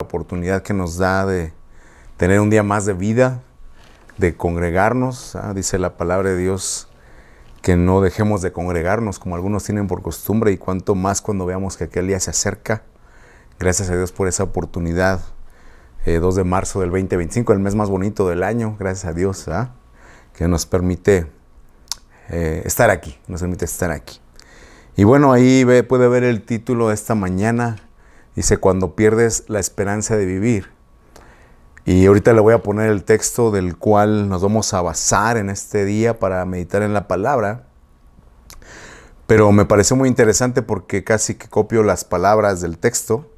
Oportunidad que nos da de tener un día más de vida, de congregarnos. Dice la palabra de Dios que no dejemos de congregarnos como algunos tienen por costumbre, y cuanto más cuando veamos que aquel día se acerca. Gracias a Dios por esa oportunidad. 2 de marzo del 2025, el mes más bonito del año. Gracias a Dios que nos permite estar aquí, Y bueno, ahí puede ver el título de esta mañana. Dice, cuando pierdes la esperanza de vivir. Y ahorita le voy a poner el texto del cual nos vamos a basar en este día para meditar en la palabra. Pero me pareció muy interesante porque casi que copio las palabras del texto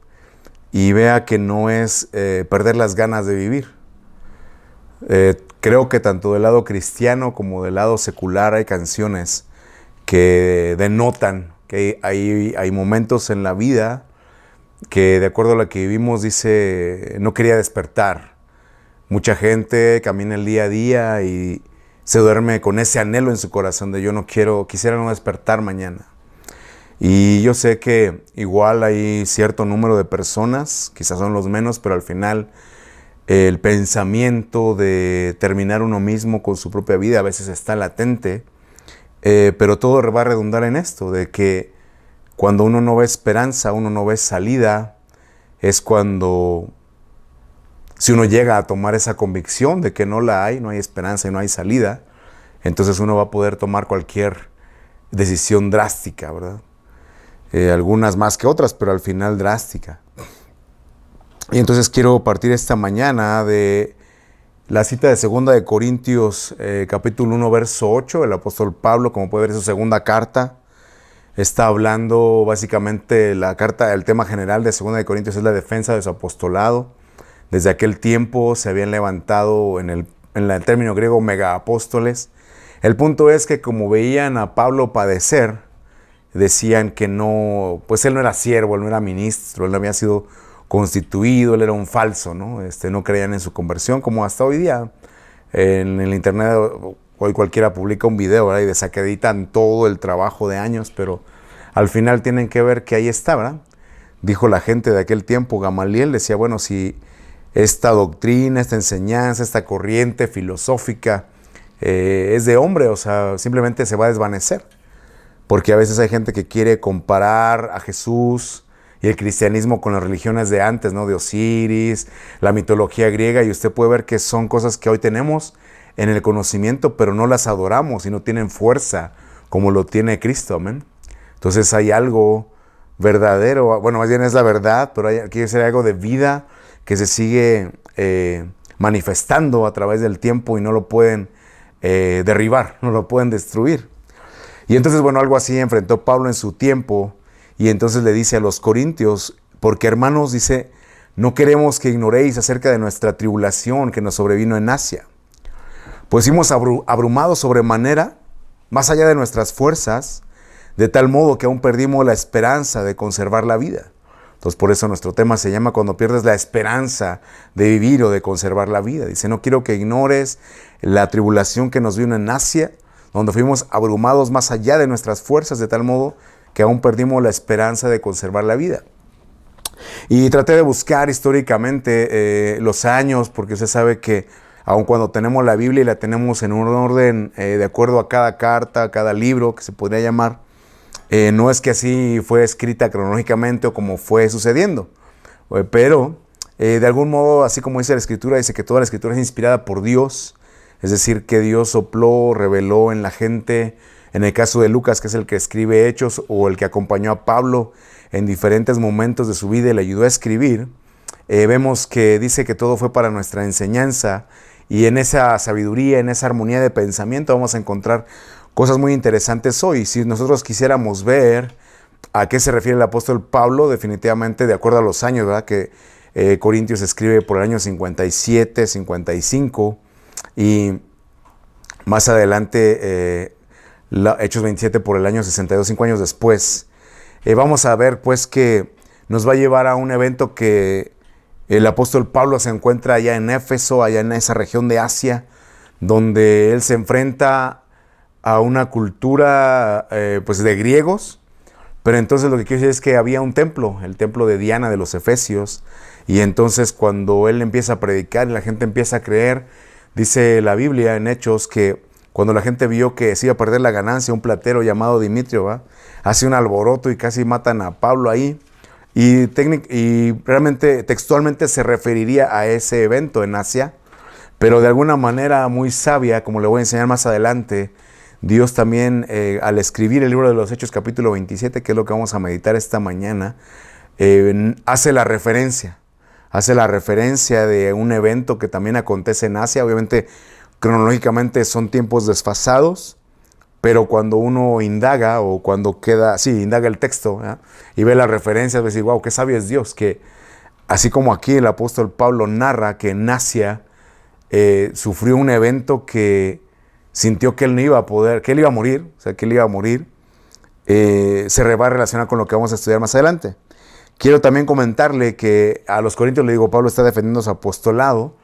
y vea que no es perder las ganas de vivir. Creo que tanto del lado cristiano como del lado secular hay canciones que denotan que hay momentos en la vida que, de acuerdo a la que vivimos, dice, no quería despertar. Mucha gente camina el día a día y se duerme con ese anhelo en su corazón de quisiera no despertar mañana. Y yo sé que igual hay cierto número de personas, quizás son los menos, pero al final el pensamiento de terminar uno mismo con su propia vida a veces está latente, pero todo va a redundar en esto, de que cuando uno no ve esperanza, uno no ve salida, es cuando, si uno llega a tomar esa convicción de que no hay esperanza y no hay salida, entonces uno va a poder tomar cualquier decisión drástica, ¿verdad? Algunas más que otras, pero al final drástica. Y entonces quiero partir esta mañana de la cita de 2 de Corintios, capítulo 1, verso 8, el apóstol Pablo, como puede ver, su segunda carta. Está hablando básicamente el tema general de 2 de Corintios es la defensa de su apostolado. Desde aquel tiempo se habían levantado en el término griego megaapóstoles. El punto es que como veían a Pablo padecer, decían que no, pues él no era siervo, él no era ministro, él no había sido constituido, él era un falso, ¿no? No creían en su conversión, como hasta hoy día. En el internet hoy cualquiera publica un video, ¿verdad? Y desacreditan todo el trabajo de años, pero al final tienen que ver que ahí está, ¿verdad? Dijo la gente de aquel tiempo, Gamaliel decía, bueno, si esta doctrina, esta enseñanza, esta corriente filosófica es de hombre, o sea, simplemente se va a desvanecer. Porque a veces hay gente que quiere comparar a Jesús y el cristianismo con las religiones de antes, ¿no? De Osiris, la mitología griega, y usted puede ver que son cosas que hoy tenemos en el conocimiento, pero no las adoramos y no tienen fuerza como lo tiene Cristo, amén. Entonces hay algo verdadero, bueno, más bien es la verdad, pero quiere ser algo de vida que se sigue manifestando a través del tiempo y no lo pueden derribar, no lo pueden destruir. Y entonces, bueno, algo así enfrentó Pablo en su tiempo, y entonces le dice a los corintios, porque hermanos, dice, no queremos que ignoréis acerca de nuestra tribulación que nos sobrevino en Asia. Pues fuimos abrumados sobremanera, más allá de nuestras fuerzas, de tal modo que aún perdimos la esperanza de conservar la vida. Entonces, por eso nuestro tema se llama cuando pierdes la esperanza de vivir o de conservar la vida. Dice, no quiero que ignores la tribulación que nos vino en Asia, donde fuimos abrumados más allá de nuestras fuerzas, de tal modo que aún perdimos la esperanza de conservar la vida. Y traté de buscar históricamente los años, porque usted sabe que aun cuando tenemos la Biblia y la tenemos en un orden de acuerdo a cada carta, a cada libro que se podría llamar, no es que así fue escrita cronológicamente o como fue sucediendo, pero de algún modo, así como dice la Escritura, dice que toda la Escritura es inspirada por Dios, es decir, que Dios sopló, reveló en la gente. En el caso de Lucas, que es el que escribe Hechos, o el que acompañó a Pablo en diferentes momentos de su vida y le ayudó a escribir, vemos que dice que todo fue para nuestra enseñanza, y en esa sabiduría, en esa armonía de pensamiento vamos a encontrar cosas muy interesantes hoy. Si nosotros quisiéramos ver a qué se refiere el apóstol Pablo, definitivamente de acuerdo a los años, ¿verdad? Que Corintios escribe por el año 57, 55, y más adelante Hechos 27 por el año 62, 5 años después. Vamos a ver pues que nos va a llevar a un evento que el apóstol Pablo se encuentra allá en Éfeso, allá en esa región de Asia, donde él se enfrenta a una cultura pues de griegos, pero entonces lo que quiero decir es que había un templo, el templo de Diana de los Efesios, Y entonces cuando él empieza a predicar y la gente empieza a creer, dice la Biblia en Hechos que cuando la gente vio que se iba a perder la ganancia, un platero llamado Dimitrio, hace un alboroto y casi matan a Pablo ahí. Y realmente textualmente se referiría a ese evento en Asia, pero de alguna manera muy sabia, como le voy a enseñar más adelante, Dios también al escribir el libro de los Hechos capítulo 27, que es lo que vamos a meditar esta mañana, hace la referencia de un evento que también acontece en Asia. Obviamente cronológicamente son tiempos desfasados, pero cuando uno indaga o cuando indaga el texto y ve las referencias, va a decir, wow, qué sabio es Dios, que así como aquí el apóstol Pablo narra que en Asia sufrió un evento que sintió que él no iba a poder, que él iba a morir, se va a relacionar con lo que vamos a estudiar más adelante. Quiero también comentarle que a los Corintios, le digo, Pablo está defendiendo su apostolado.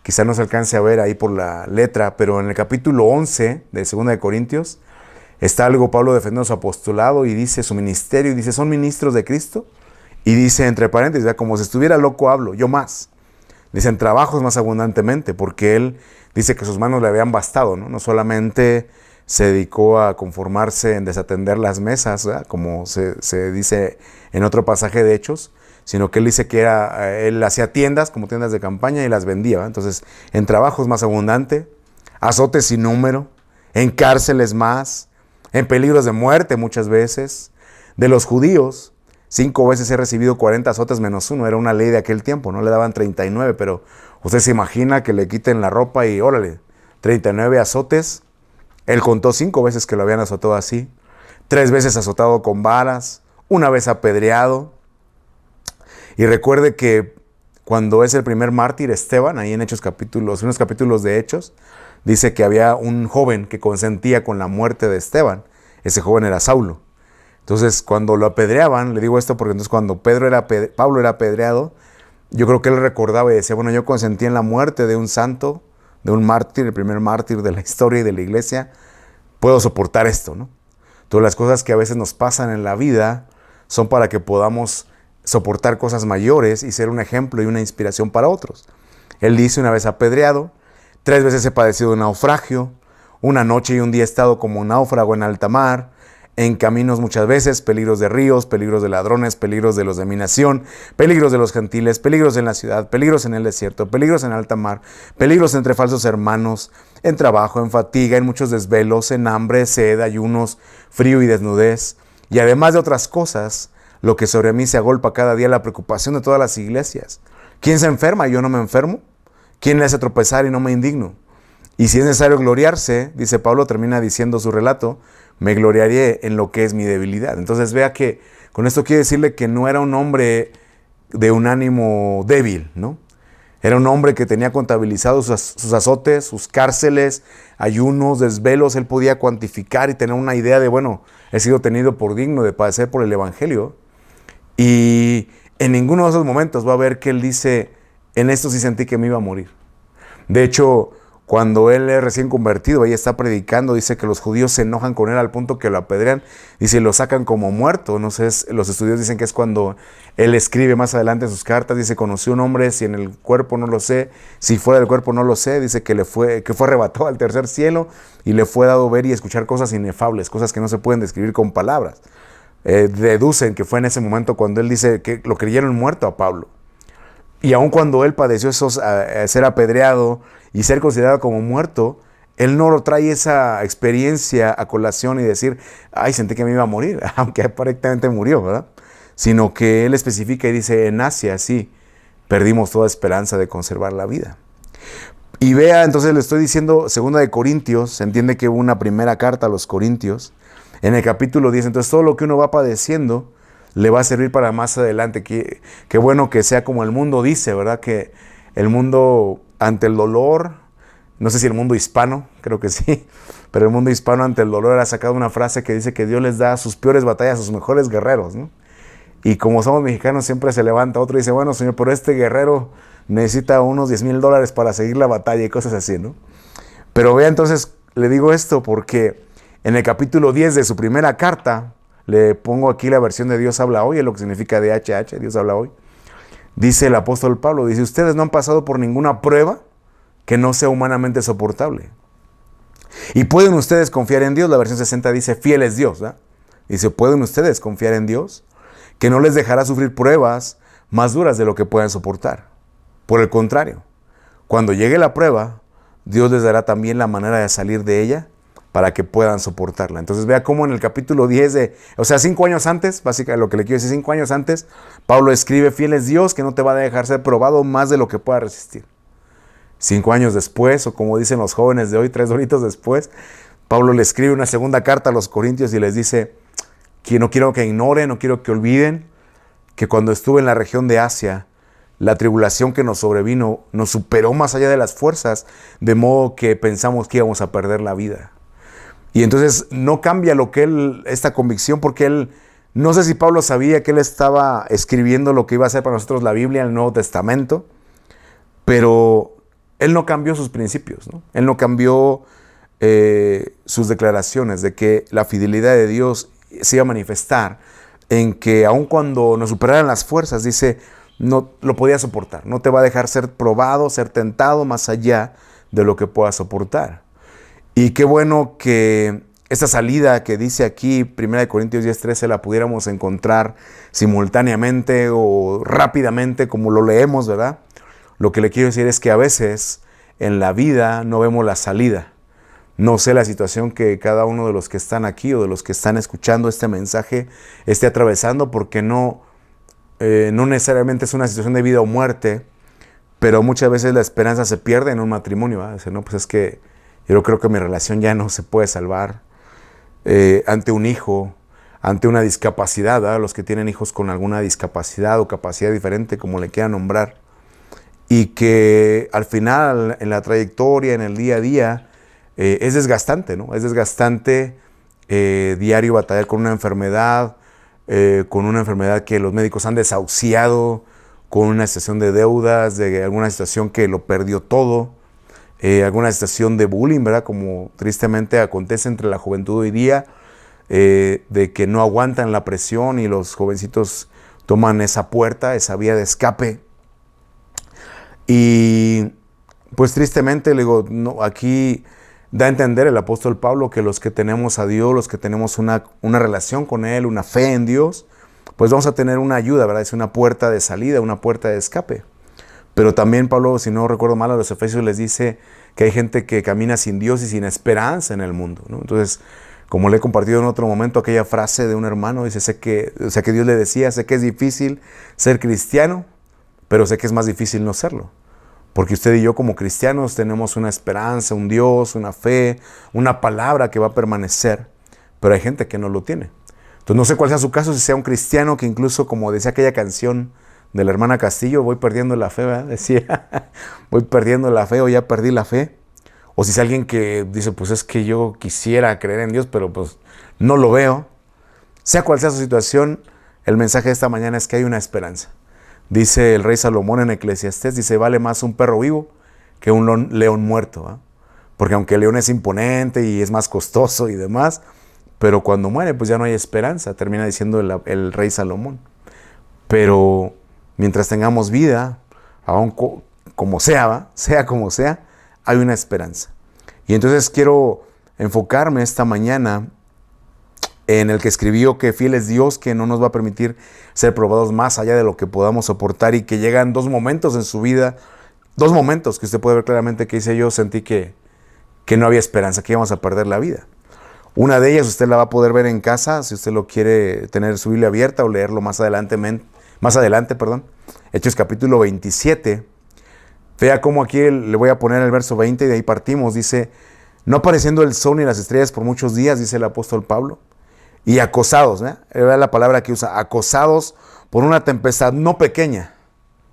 Quizá no se alcance a ver ahí por la letra, pero en el capítulo 11 de 2 de Corintios está algo Pablo defendiendo su apostolado y dice su ministerio, y dice, son ministros de Cristo. Y dice, entre paréntesis, como si estuviera loco hablo, yo más. Dicen trabajos más abundantemente, porque él dice que sus manos le habían bastado, ¿no? No solamente se dedicó a conformarse en desatender las mesas, como se dice en otro pasaje de Hechos, sino que él dice que él hacía tiendas, como tiendas de campaña, y las vendía, ¿verdad? Entonces, en trabajos más abundante, azotes sin número, en cárceles más, en peligros de muerte muchas veces. De los judíos, 5 veces he recibido 40 azotes menos uno, era una ley de aquel tiempo, no le daban 39, pero usted se imagina que le quiten la ropa y órale, 39 azotes. Él contó 5 veces que lo habían azotado así, 3 veces azotado con varas, 1 vez apedreado. Y recuerde que cuando es el primer mártir, Esteban, ahí en unos capítulos de Hechos, dice que había un joven que consentía con la muerte de Esteban. Ese joven era Saulo. Entonces, cuando lo apedreaban, le digo esto porque entonces cuando Pablo era apedreado, yo creo que él recordaba y decía, bueno, yo consentí en la muerte de un santo, de un mártir, el primer mártir de la historia y de la iglesia, puedo soportar esto, ¿no? Todas las cosas que a veces nos pasan en la vida son para que podamos soportar cosas mayores y ser un ejemplo y una inspiración para otros. Él dice, 1 vez apedreado, 3 veces he padecido un naufragio, 1 noche y un día he estado como un náufrago en alta mar, en caminos muchas veces, peligros de ríos, peligros de ladrones, peligros de los de mi nación, peligros de los gentiles, peligros en la ciudad, peligros en el desierto, peligros en alta mar, peligros entre falsos hermanos, en trabajo, en fatiga, en muchos desvelos, en hambre, sed, ayunos, frío y desnudez, y además de otras cosas, lo que sobre mí se agolpa cada día, la preocupación de todas las iglesias. ¿Quién se enferma y yo no me enfermo? ¿Quién le hace tropezar y no me indigno? Y si es necesario gloriarse, dice Pablo, termina diciendo su relato, me gloriaré en lo que es mi debilidad. Entonces vea que con esto quiere decirle que no era un hombre de un ánimo débil, ¿no? Era un hombre que tenía contabilizados sus azotes, sus cárceles, ayunos, desvelos. Él podía cuantificar y tener una idea de, bueno, he sido tenido por digno de padecer por el evangelio. Y en ninguno de esos momentos va a ver que él dice, en esto sí sentí que me iba a morir. De hecho, cuando él es recién convertido, ahí está predicando, dice que los judíos se enojan con él al punto que lo apedrean, dice, lo sacan como muerto. No sé, los estudios dicen que es cuando él escribe más adelante en sus cartas, dice, conoció un hombre, si en el cuerpo no lo sé, si fuera del cuerpo no lo sé, dice que fue arrebatado al tercer cielo y le fue dado ver y escuchar cosas inefables, cosas que no se pueden describir con palabras. Deducen que fue en ese momento cuando él dice que lo creyeron muerto a Pablo. Y aun cuando él padeció ser apedreado y ser considerado como muerto, él no lo trae esa experiencia a colación y decir, ay, sentí que me iba a morir, aunque aparentemente murió, ¿verdad? Sino que él especifica y dice, en Asia sí, perdimos toda esperanza de conservar la vida. Y vea, entonces le estoy diciendo, 2 de Corintios, se entiende que hubo una primera carta a los Corintios, en el capítulo 10, entonces todo lo que uno va padeciendo le va a servir para más adelante. Qué bueno que sea como el mundo dice, ¿verdad? Que el mundo ante el dolor, no sé si el mundo hispano, creo que sí, pero el mundo hispano ante el dolor ha sacado una frase que dice que Dios les da sus peores batallas a sus mejores guerreros, ¿no? Y como somos mexicanos siempre se levanta otro y dice, bueno, señor, pero este guerrero necesita unos $10,000 para seguir la batalla y cosas así, ¿no? Pero vea, entonces, le digo esto porque en el capítulo 10 de su primera carta, le pongo aquí la versión de Dios habla hoy, es lo que significa DHH, Dios habla hoy. Dice el apóstol Pablo, dice, ustedes no han pasado por ninguna prueba que no sea humanamente soportable. Y pueden ustedes confiar en Dios. La versión 60 dice, fiel es Dios, ¿verdad? Dice, pueden ustedes confiar en Dios, que no les dejará sufrir pruebas más duras de lo que puedan soportar. Por el contrario, cuando llegue la prueba, Dios les dará también la manera de salir de ella para que puedan soportarla. Entonces vea cómo en el capítulo 10 o sea, 5 años antes, básicamente lo que le quiero decir, 5 años antes, Pablo escribe, fiel es Dios, que no te va a dejar ser probado más de lo que pueda resistir. 5 años después, o como dicen los jóvenes de hoy, 3 doritos después, Pablo le escribe una segunda carta a los Corintios y les dice, que no quiero que ignoren, no quiero que olviden, que cuando estuve en la región de Asia, la tribulación que nos sobrevino nos superó más allá de las fuerzas, de modo que pensamos que íbamos a perder la vida. Y entonces no cambia esta convicción, porque él, no sé si Pablo sabía que él estaba escribiendo lo que iba a ser para nosotros la Biblia, el Nuevo Testamento, pero él no cambió sus principios, ¿no? Él no cambió sus declaraciones de que la fidelidad de Dios se iba a manifestar en que aun cuando nos superaran las fuerzas, dice, no lo podía soportar, no te va a dejar ser probado, ser tentado más allá de lo que puedas soportar. Y qué bueno que esta salida que dice aquí, 1 Corintios 10:13, la pudiéramos encontrar simultáneamente o rápidamente como lo leemos, ¿verdad? Lo que le quiero decir es que a veces en la vida no vemos la salida. No sé la situación que cada uno de los que están aquí o de los que están escuchando este mensaje esté atravesando, porque no necesariamente es una situación de vida o muerte, pero muchas veces la esperanza se pierde en un matrimonio, ¿verdad? Dice, no, pues es que yo creo que mi relación ya no se puede salvar ante un hijo, ante una discapacidad, ¿verdad? Los que tienen hijos con alguna discapacidad o capacidad diferente, como le quieran nombrar, y que al final, en la trayectoria, en el día a día, es desgastante, ¿no? Es desgastante diario batallar con una enfermedad que los médicos han desahuciado, con una situación de deudas, de alguna situación que lo perdió todo, alguna situación de bullying, ¿verdad? Como tristemente acontece entre la juventud hoy día, de que no aguantan la presión y los jovencitos toman esa puerta, esa vía de escape. Y pues tristemente, le digo, no, aquí da a entender el apóstol Pablo que los que tenemos a Dios, los que tenemos una relación con Él, una fe en Dios, pues vamos a tener una ayuda, ¿verdad? Es una puerta de salida, una puerta de escape. Pero también Pablo, si no recuerdo mal, a los Efesios les dice que hay gente que camina sin Dios y sin esperanza en el mundo, ¿no? Entonces, como le he compartido en otro momento, aquella frase de un hermano, dice, que Dios le decía, sé que es difícil ser cristiano, pero sé que es más difícil no serlo. Porque usted y yo como cristianos tenemos una esperanza, un Dios, una fe, una palabra que va a permanecer, pero hay gente que no lo tiene. Entonces no sé cuál sea su caso, si sea un cristiano que incluso, como decía aquella canción de la hermana Castillo, voy perdiendo la fe, ¿verdad? Decía, voy perdiendo la fe o ya perdí la fe. O si es alguien que dice, pues es que yo quisiera creer en Dios, pero pues no lo veo. Sea cual sea su situación, el mensaje de esta mañana es que hay una esperanza. Dice el rey Salomón en Eclesiastés, dice, vale más un perro vivo que un león muerto, ¿eh? Porque aunque el león es imponente y es más costoso y demás, pero cuando muere pues ya no hay esperanza, termina diciendo el rey Salomón. Pero mientras tengamos vida, aun como sea, sea como sea, hay una esperanza. Y entonces quiero enfocarme esta mañana en el que escribió que fiel es Dios, que no nos va a permitir ser probados más allá de lo que podamos soportar, y que llegan 2 momentos en su vida, 2 momentos que usted puede ver claramente que dice, yo sentí que no había esperanza, que íbamos a perder la vida. Una de ellas usted la va a poder ver en casa, si usted lo quiere tener su Biblia abierta o leerlo más adelante, Hechos capítulo 27. Vea cómo aquí le voy a poner el verso 20 y de ahí partimos. Dice, no apareciendo el sol ni las estrellas por muchos días, dice el apóstol Pablo, y acosados, ¿eh? Era la palabra que usa, acosados por una tempestad no pequeña,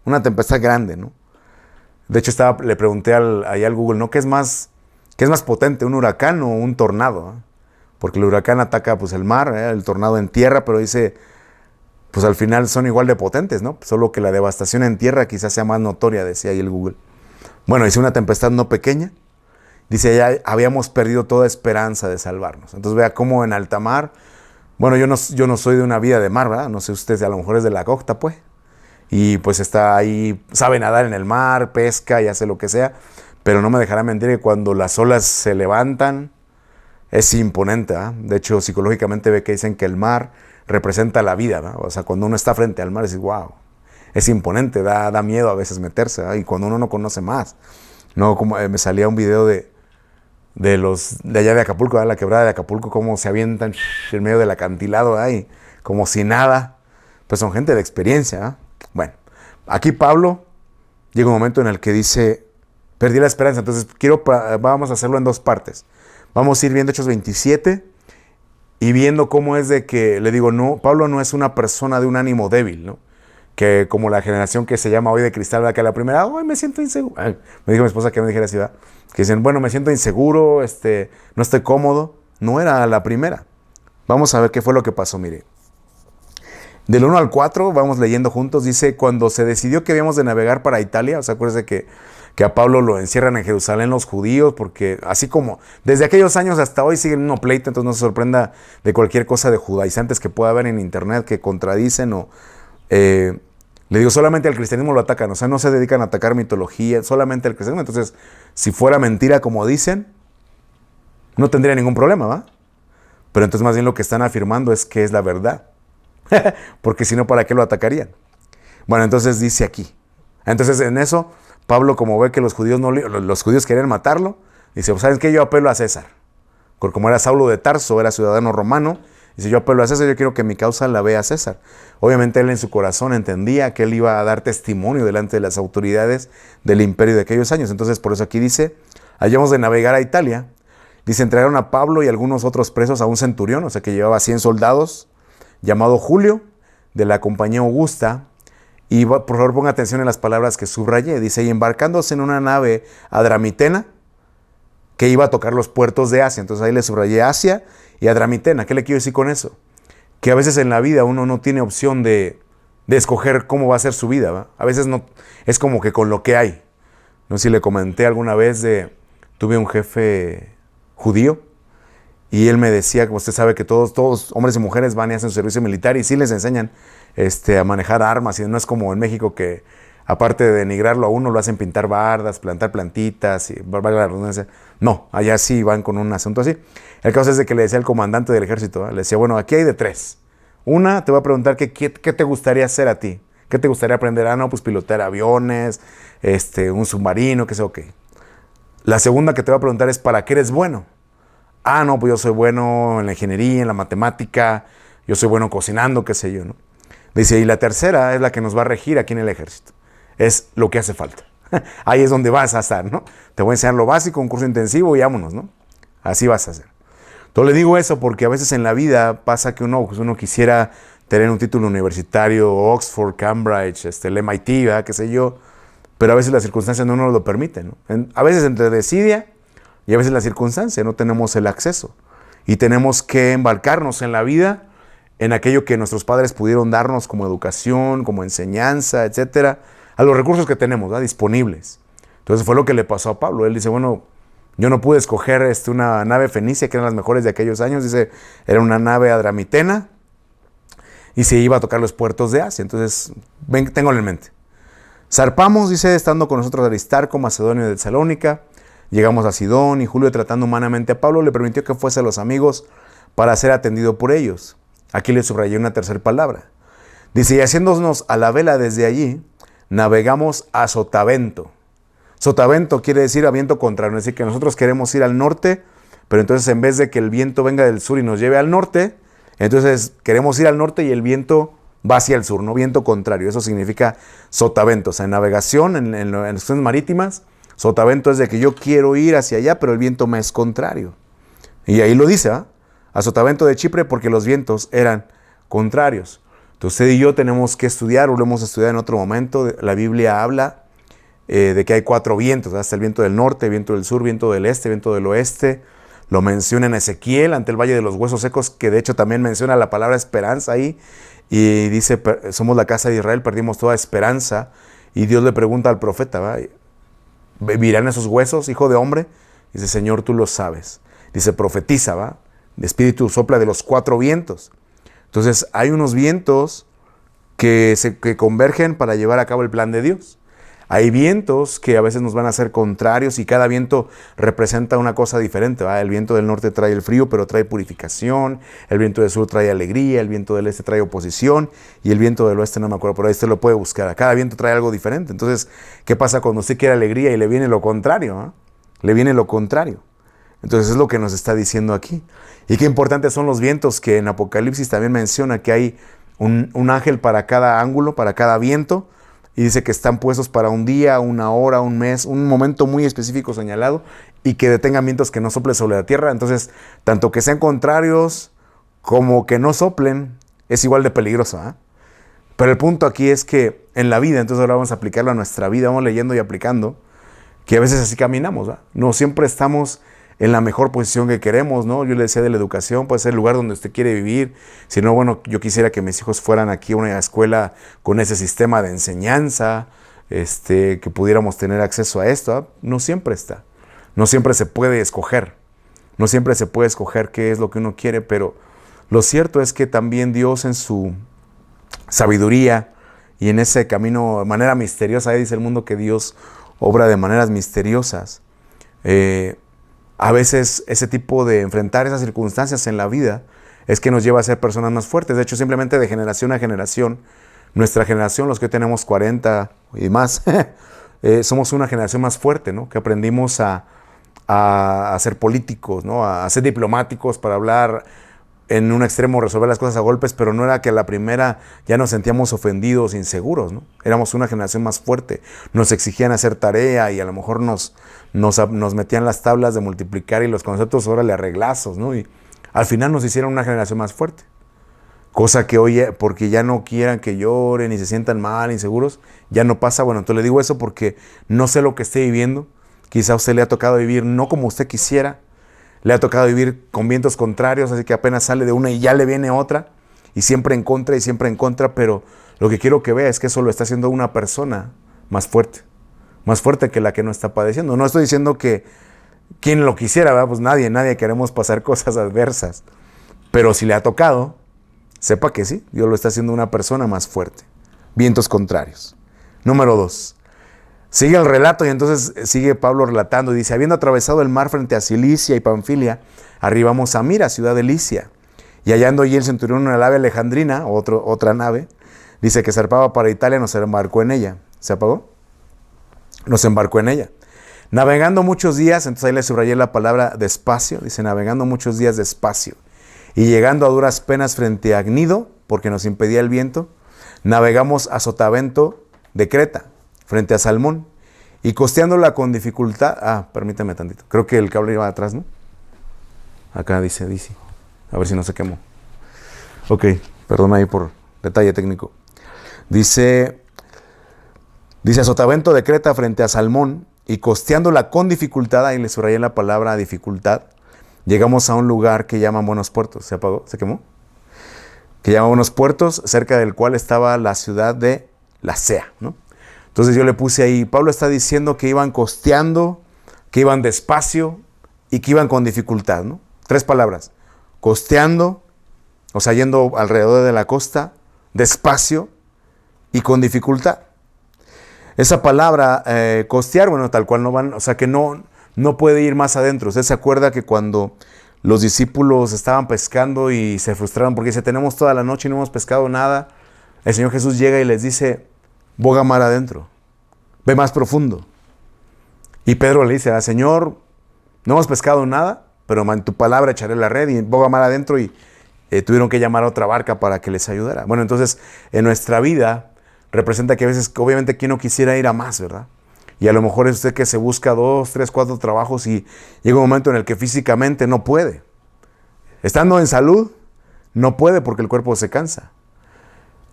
una tempestad grande, ¿no? De hecho, le pregunté ahí al Google, ¿no? ¿Qué es más potente, un huracán o un tornado? Porque el huracán ataca pues el mar, el tornado en tierra, pero dice, pues al final son igual de potentes, ¿no? Solo que la devastación en tierra quizás sea más notoria, decía ahí el Google. Bueno, dice una tempestad no pequeña. Dice, ya habíamos perdido toda esperanza de salvarnos. Entonces vea cómo en alta mar, bueno, yo no soy de una vida de mar, ¿verdad? No sé usted, a lo mejor es de la costa, pues. y pues está ahí, sabe nadar en el mar, pesca y hace lo que sea, pero no me dejará mentir que cuando las olas se levantan, es imponente, ¿eh? De hecho, psicológicamente ve que dicen que el mar representa la vida, ¿no? O sea, cuando uno está frente al mar, dices, wow, es imponente, da miedo a veces meterse, ¿eh? Y cuando uno no conoce más. No, como me salía un video de los de allá de Acapulco, de la quebrada de Acapulco, cómo se avientan en medio del acantilado ahí, como si nada. Pues son gente de experiencia, ¿eh? Bueno, aquí Pablo llega un momento en el que dice, perdí la esperanza, entonces vamos a hacerlo en dos partes. Vamos a ir viendo Hechos 27 y viendo cómo es de que, le digo, no, Pablo no es una persona de un ánimo débil, ¿no? Que como la generación que se llama hoy de cristal, ¿verdad? Que a la primera, ay, me siento inseguro. Ay, me dijo mi esposa que me dijera así, ¿verdad? Que dicen, bueno, me siento inseguro, no estoy cómodo. No era la primera. Vamos a ver qué fue lo que pasó, mire. Del 1 al 4, vamos leyendo juntos, dice, cuando se decidió que habíamos de navegar para Italia, o sea, acuérdense que a Pablo lo encierran en Jerusalén los judíos, porque así como desde aquellos años hasta hoy siguen un pleito, entonces no se sorprenda de cualquier cosa de judaizantes que pueda haber en internet que contradicen o... le digo, solamente al cristianismo lo atacan, o sea, no se dedican a atacar mitología, solamente al cristianismo. Entonces, si fuera mentira como dicen, no tendría ningún problema, ¿va? Pero entonces más bien lo que están afirmando es que es la verdad. Porque si no, ¿para qué lo atacarían? Bueno, entonces dice aquí. Entonces en eso, Pablo, como ve que los judíos querían matarlo, dice, ¿saben qué? Yo apelo a César. Porque como era Saulo de Tarso, era ciudadano romano, dice, yo apelo a César, yo quiero que mi causa la vea César. Obviamente él en su corazón entendía que él iba a dar testimonio delante de las autoridades del imperio de aquellos años. Entonces por eso aquí dice, hayamos de navegar a Italia. Dice, entregaron a Pablo y algunos otros presos a un centurión, o sea que llevaba 100 soldados, llamado Julio, de la compañía Augusta. Y por favor ponga atención en las palabras que subrayé. Dice, y embarcándose en una nave adramitena, que iba a tocar los puertos de Asia. Entonces ahí le subrayé Asia y Adramitena. ¿Qué le quiero decir con eso? Que a veces en la vida uno no tiene opción de escoger cómo va a ser su vida, ¿va? A veces no, es como que con lo que hay. No sé si le comenté alguna vez tuve un jefe judío y él me decía, como usted sabe que todos hombres y mujeres van y hacen su servicio militar y sí les enseñan a manejar armas y no es como en México que aparte de denigrarlo a uno, lo hacen pintar bardas, plantar plantitas, y valga la redundancia. No, allá sí van con un asunto así. El caso es de que le decía al comandante del ejército, le decía, bueno, aquí hay de tres. Una, te voy a preguntar qué te gustaría hacer a ti. ¿Qué te gustaría aprender? Ah, no, pues pilotear aviones, un submarino, qué sé, ok. La segunda que te voy a preguntar es, ¿para qué eres bueno? Ah, no, pues yo soy bueno en la ingeniería, en la matemática, yo soy bueno cocinando, qué sé yo, ¿no? Dice, y la tercera es la que nos va a regir aquí en el ejército. Es lo que hace falta. Ahí es donde vas a estar, ¿no? Te voy a enseñar lo básico, un curso intensivo y vámonos, ¿no? Así vas a hacer. Entonces le digo eso porque a veces en la vida pasa que uno quisiera tener un título universitario, Oxford, Cambridge, el MIT, ¿verdad? Qué sé yo, pero a veces las circunstancias no nos lo permiten, ¿no? A veces entre desidia y a veces la circunstancia no tenemos el acceso y tenemos que embarcarnos en la vida en aquello que nuestros padres pudieron darnos como educación, como enseñanza, etcétera, a los recursos que tenemos, ¿verdad? Disponibles. Entonces fue lo que le pasó a Pablo. Él dice, bueno, yo no pude escoger una nave fenicia, que eran las mejores de aquellos años. Dice, era una nave adramitena y se iba a tocar los puertos de Asia. Entonces, ténganlo en mente. Zarpamos, dice, estando con nosotros Aristarco, Macedonio de Tesalónica. Llegamos a Sidón y Julio, tratando humanamente a Pablo, le permitió que fuese a los amigos para ser atendido por ellos. Aquí le subrayé una tercera palabra. Dice, y haciéndonos a la vela desde allí, navegamos a Sotavento. Sotavento quiere decir a viento contrario, es decir, que nosotros queremos ir al norte, pero entonces en vez de que el viento venga del sur y nos lleve al norte, entonces queremos ir al norte y el viento va hacia el sur, no viento contrario. Eso significa Sotavento. O sea, en navegación, en las cuestiones marítimas, Sotavento es de que yo quiero ir hacia allá, pero el viento me es contrario. Y ahí lo dice, ¿ah? A Sotavento de Chipre, porque los vientos eran contrarios. Entonces usted y yo tenemos que estudiar, o lo hemos estudiado en otro momento. La Biblia habla de que hay 4 vientos, hasta el viento del norte, viento del sur, viento del este, viento del oeste. Lo menciona en Ezequiel, ante el valle de los huesos secos, que de hecho también menciona la palabra esperanza ahí. Y dice, somos la casa de Israel, perdimos toda esperanza. Y Dios le pregunta al profeta, ¿va? ¿Vivirán esos huesos, hijo de hombre? Dice, Señor, tú lo sabes. Dice, profetiza, ¿va? El Espíritu sopla de los 4 vientos. Entonces hay unos vientos que convergen para llevar a cabo el plan de Dios. Hay vientos que a veces nos van a ser contrarios y cada viento representa una cosa diferente, ¿va? El viento del norte trae el frío, pero trae purificación. El viento del sur trae alegría. El viento del este trae oposición. Y el viento del oeste, no me acuerdo, pero ahí usted lo puede buscar. Cada viento trae algo diferente. Entonces, ¿qué pasa cuando usted quiere alegría y le viene lo contrario? ¿Eh? Le viene lo contrario. Entonces, es lo que nos está diciendo aquí. Y qué importantes son los vientos que en Apocalipsis también menciona que hay un ángel para cada ángulo, para cada viento. Y dice que están puestos para un día, una hora, un mes, un momento muy específico señalado y que detengan vientos que no soplen sobre la tierra. Entonces, tanto que sean contrarios como que no soplen, es igual de peligroso. ¿Eh? Pero el punto aquí es que en la vida, entonces ahora vamos a aplicarlo a nuestra vida, vamos leyendo y aplicando, que a veces así caminamos. ¿Eh? No siempre estamos en la mejor posición que queremos, ¿no? Yo le decía de la educación, puede ser el lugar donde usted quiere vivir. Si no, bueno, yo quisiera que mis hijos fueran aquí a una escuela con ese sistema de enseñanza, que pudiéramos tener acceso a esto. ¿Eh? No siempre está. No siempre se puede escoger. No siempre se puede escoger qué es lo que uno quiere, pero lo cierto es que también Dios en su sabiduría y en ese camino de manera misteriosa, ahí dice el mundo que Dios obra de maneras misteriosas. A veces ese tipo de enfrentar esas circunstancias en la vida es que nos lleva a ser personas más fuertes. De hecho, simplemente de generación a generación, nuestra generación, los que tenemos 40 y más, somos una generación más fuerte, ¿no? Que aprendimos a ser políticos, ¿no? A ser diplomáticos para hablar en un extremo, resolver las cosas a golpes, pero no era que a la primera ya nos sentíamos ofendidos, inseguros, ¿no? Éramos una generación más fuerte. Nos exigían hacer tarea y a lo mejor nos metían las tablas de multiplicar y los conceptos, órale, arreglazos, ¿no? Y al final nos hicieron una generación más fuerte. Cosa que hoy, porque ya no quieran que lloren y se sientan mal, inseguros, ya no pasa. Bueno, entonces le digo eso porque no sé lo que esté viviendo. Quizá a usted le ha tocado vivir no como usted quisiera. Le ha tocado vivir con vientos contrarios, así que apenas sale de una y ya le viene otra. Y siempre en contra, pero lo que quiero que vea es que eso lo está haciendo una persona más fuerte que la que no está padeciendo. No estoy diciendo que quien lo quisiera, ¿verdad? Pues nadie queremos pasar cosas adversas. Pero si le ha tocado, sepa que sí, Dios lo está haciendo una persona más fuerte. Vientos contrarios. Número 2. Sigue el relato y entonces sigue Pablo relatando y dice, habiendo atravesado el mar frente a Cilicia y Panfilia, arribamos a Mira, ciudad de Licia. Y hallando allí el centurión una nave alejandrina, otra nave, dice que zarpaba para Italia, nos embarcó en ella. ¿Se apagó? Nos embarcó en ella. Navegando muchos días, entonces ahí le subrayé la palabra despacio, dice navegando muchos días despacio. Y llegando a duras penas frente a Gnido, porque nos impedía el viento, navegamos a Sotavento de Creta, frente a Salmón, y costeándola con dificultad. Permítame tantito. Creo que el cable iba atrás, ¿no? Acá dice. A ver si no se quemó. Ok, perdón ahí por detalle técnico. Dice a Sotavento de Creta frente a Salmón, y costeándola con dificultad, ahí le subrayé la palabra dificultad, llegamos a un lugar que llaman Buenos Puertos. ¿Se apagó? ¿Se quemó? Que llaman Buenos Puertos, cerca del cual estaba la ciudad de Lasea, ¿no? Entonces yo le puse ahí, Pablo está diciendo que iban costeando, que iban despacio y que iban con dificultad, ¿no? 3 palabras, costeando, o sea, yendo alrededor de la costa, despacio y con dificultad. Esa palabra, costear, bueno, tal cual no van, o sea que no puede ir más adentro. Usted se acuerda que cuando los discípulos estaban pescando y se frustraron porque dice, tenemos toda la noche y no hemos pescado nada, el Señor Jesús llega y les dice, boga mar adentro, ve más profundo. Y Pedro le dice, Señor, no hemos pescado nada, pero en tu palabra echaré la red, y boga mar adentro, y tuvieron que llamar a otra barca para que les ayudara. Bueno, entonces, en nuestra vida, representa que a veces, obviamente, quien no quisiera ir a más, ¿verdad? Y a lo mejor es usted que se busca 2, 3, 4 trabajos y llega un momento en el que físicamente no puede. Estando en salud, no puede porque el cuerpo se cansa.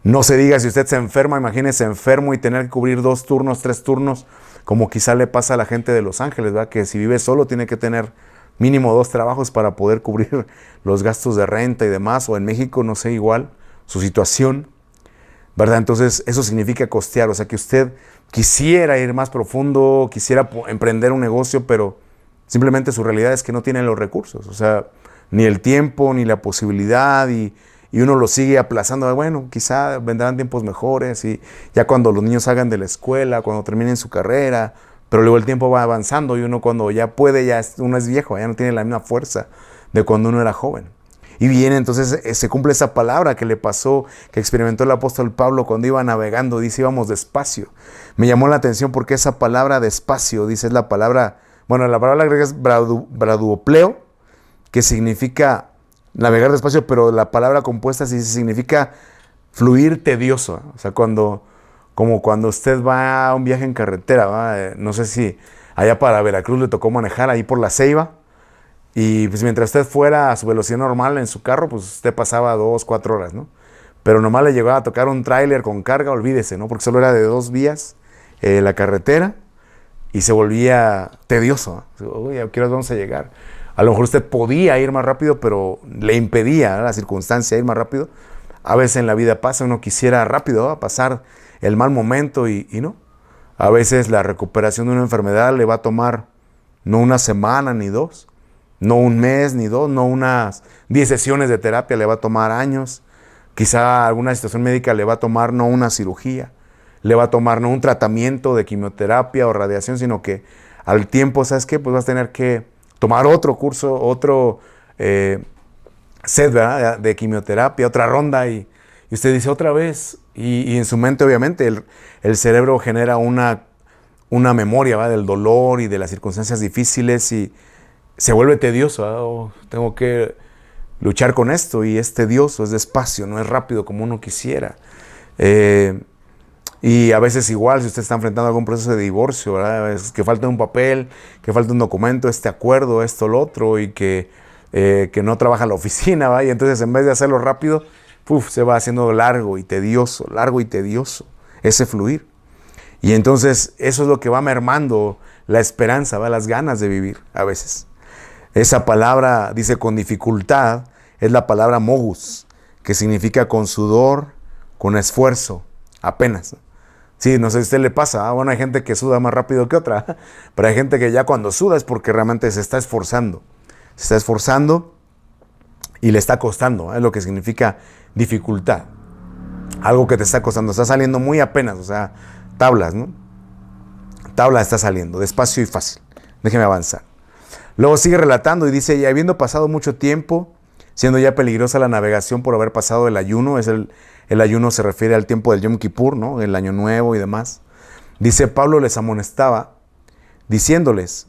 No se diga si usted se enferma, imagínese enfermo y tener que cubrir 2 turnos, 3 turnos, como quizá le pasa a la gente de Los Ángeles, ¿verdad? Que si vive solo tiene que tener mínimo 2 trabajos para poder cubrir los gastos de renta y demás, o en México, no sé, igual, su situación, ¿verdad? Entonces, eso significa costear, o sea, que usted quisiera ir más profundo, quisiera emprender un negocio, pero simplemente su realidad es que no tiene los recursos, o sea, ni el tiempo, ni la posibilidad, y y uno lo sigue aplazando. Bueno, quizá vendrán tiempos mejores y ya cuando los niños salgan de la escuela, cuando terminen su carrera, pero luego el tiempo va avanzando y uno cuando ya puede, uno es viejo, ya no tiene la misma fuerza de cuando uno era joven. Y viene, entonces se cumple esa palabra que le pasó, que experimentó el apóstol Pablo cuando iba navegando, dice, íbamos despacio. Me llamó la atención porque esa palabra despacio, dice, es la palabra, bueno, la palabra griega es braduopleo, que significa navegar despacio, pero la palabra compuesta sí significa fluir tedioso. O sea, como cuando usted va a un viaje en carretera, ¿va? No sé si allá para Veracruz le tocó manejar ahí por la Ceiba, y pues mientras usted fuera a su velocidad normal en su carro, pues usted pasaba 2, 4 horas, ¿no? Pero nomás le llegaba a tocar un tráiler con carga, olvídese, ¿no? Porque solo era de 2 vías la carretera y se volvía tedioso. Uy, ¿a qué horas vamos a llegar? A lo mejor usted podía ir más rápido, pero le impedía, ¿no?, la circunstancia ir más rápido. A veces en la vida pasa, uno quisiera rápido, ¿no?, pasar el mal momento y no. A veces la recuperación de una enfermedad le va a tomar no una semana ni 2. No un mes ni 2, no unas 10 sesiones de terapia, le va a tomar años. Quizá alguna situación médica le va a tomar no una cirugía, le va a tomar no un tratamiento de quimioterapia o radiación, sino que al tiempo, ¿sabes qué? Pues vas a tener que tomar otro curso, otro set, ¿verdad?, de quimioterapia, otra ronda, y usted dice otra vez, y en su mente obviamente el cerebro genera una memoria, ¿verdad?, del dolor y de las circunstancias difíciles, y se vuelve tedioso. Oh, tengo que luchar con esto y es tedioso, es despacio, no es rápido como uno quisiera. Y a veces igual, si usted está enfrentando algún proceso de divorcio, ¿verdad?, es que falta un papel, que falta un documento, este acuerdo, esto, lo otro, y que no trabaja en la oficina, ¿verdad? Y entonces en vez de hacerlo rápido, se va haciendo largo y tedioso, ese fluir. Y entonces eso es lo que va mermando la esperanza, ¿verdad?, las ganas de vivir a veces. Esa palabra, dice, con dificultad, es la palabra mogus, que significa con sudor, con esfuerzo, apenas. Sí, no sé si a usted le pasa, bueno, hay gente que suda más rápido que otra, pero hay gente que ya cuando suda es porque realmente se está esforzando. Se está esforzando y le está costando, es lo que significa dificultad. Algo que te está costando, está saliendo muy apenas, o sea, tablas, ¿no? Tabla está saliendo, despacio y fácil. Déjeme avanzar. Luego sigue relatando y dice, y habiendo pasado mucho tiempo, siendo ya peligrosa la navegación por haber pasado el ayuno, el ayuno se refiere al tiempo del Yom Kippur, ¿no?, el año nuevo y demás. Dice, Pablo les amonestaba, diciéndoles,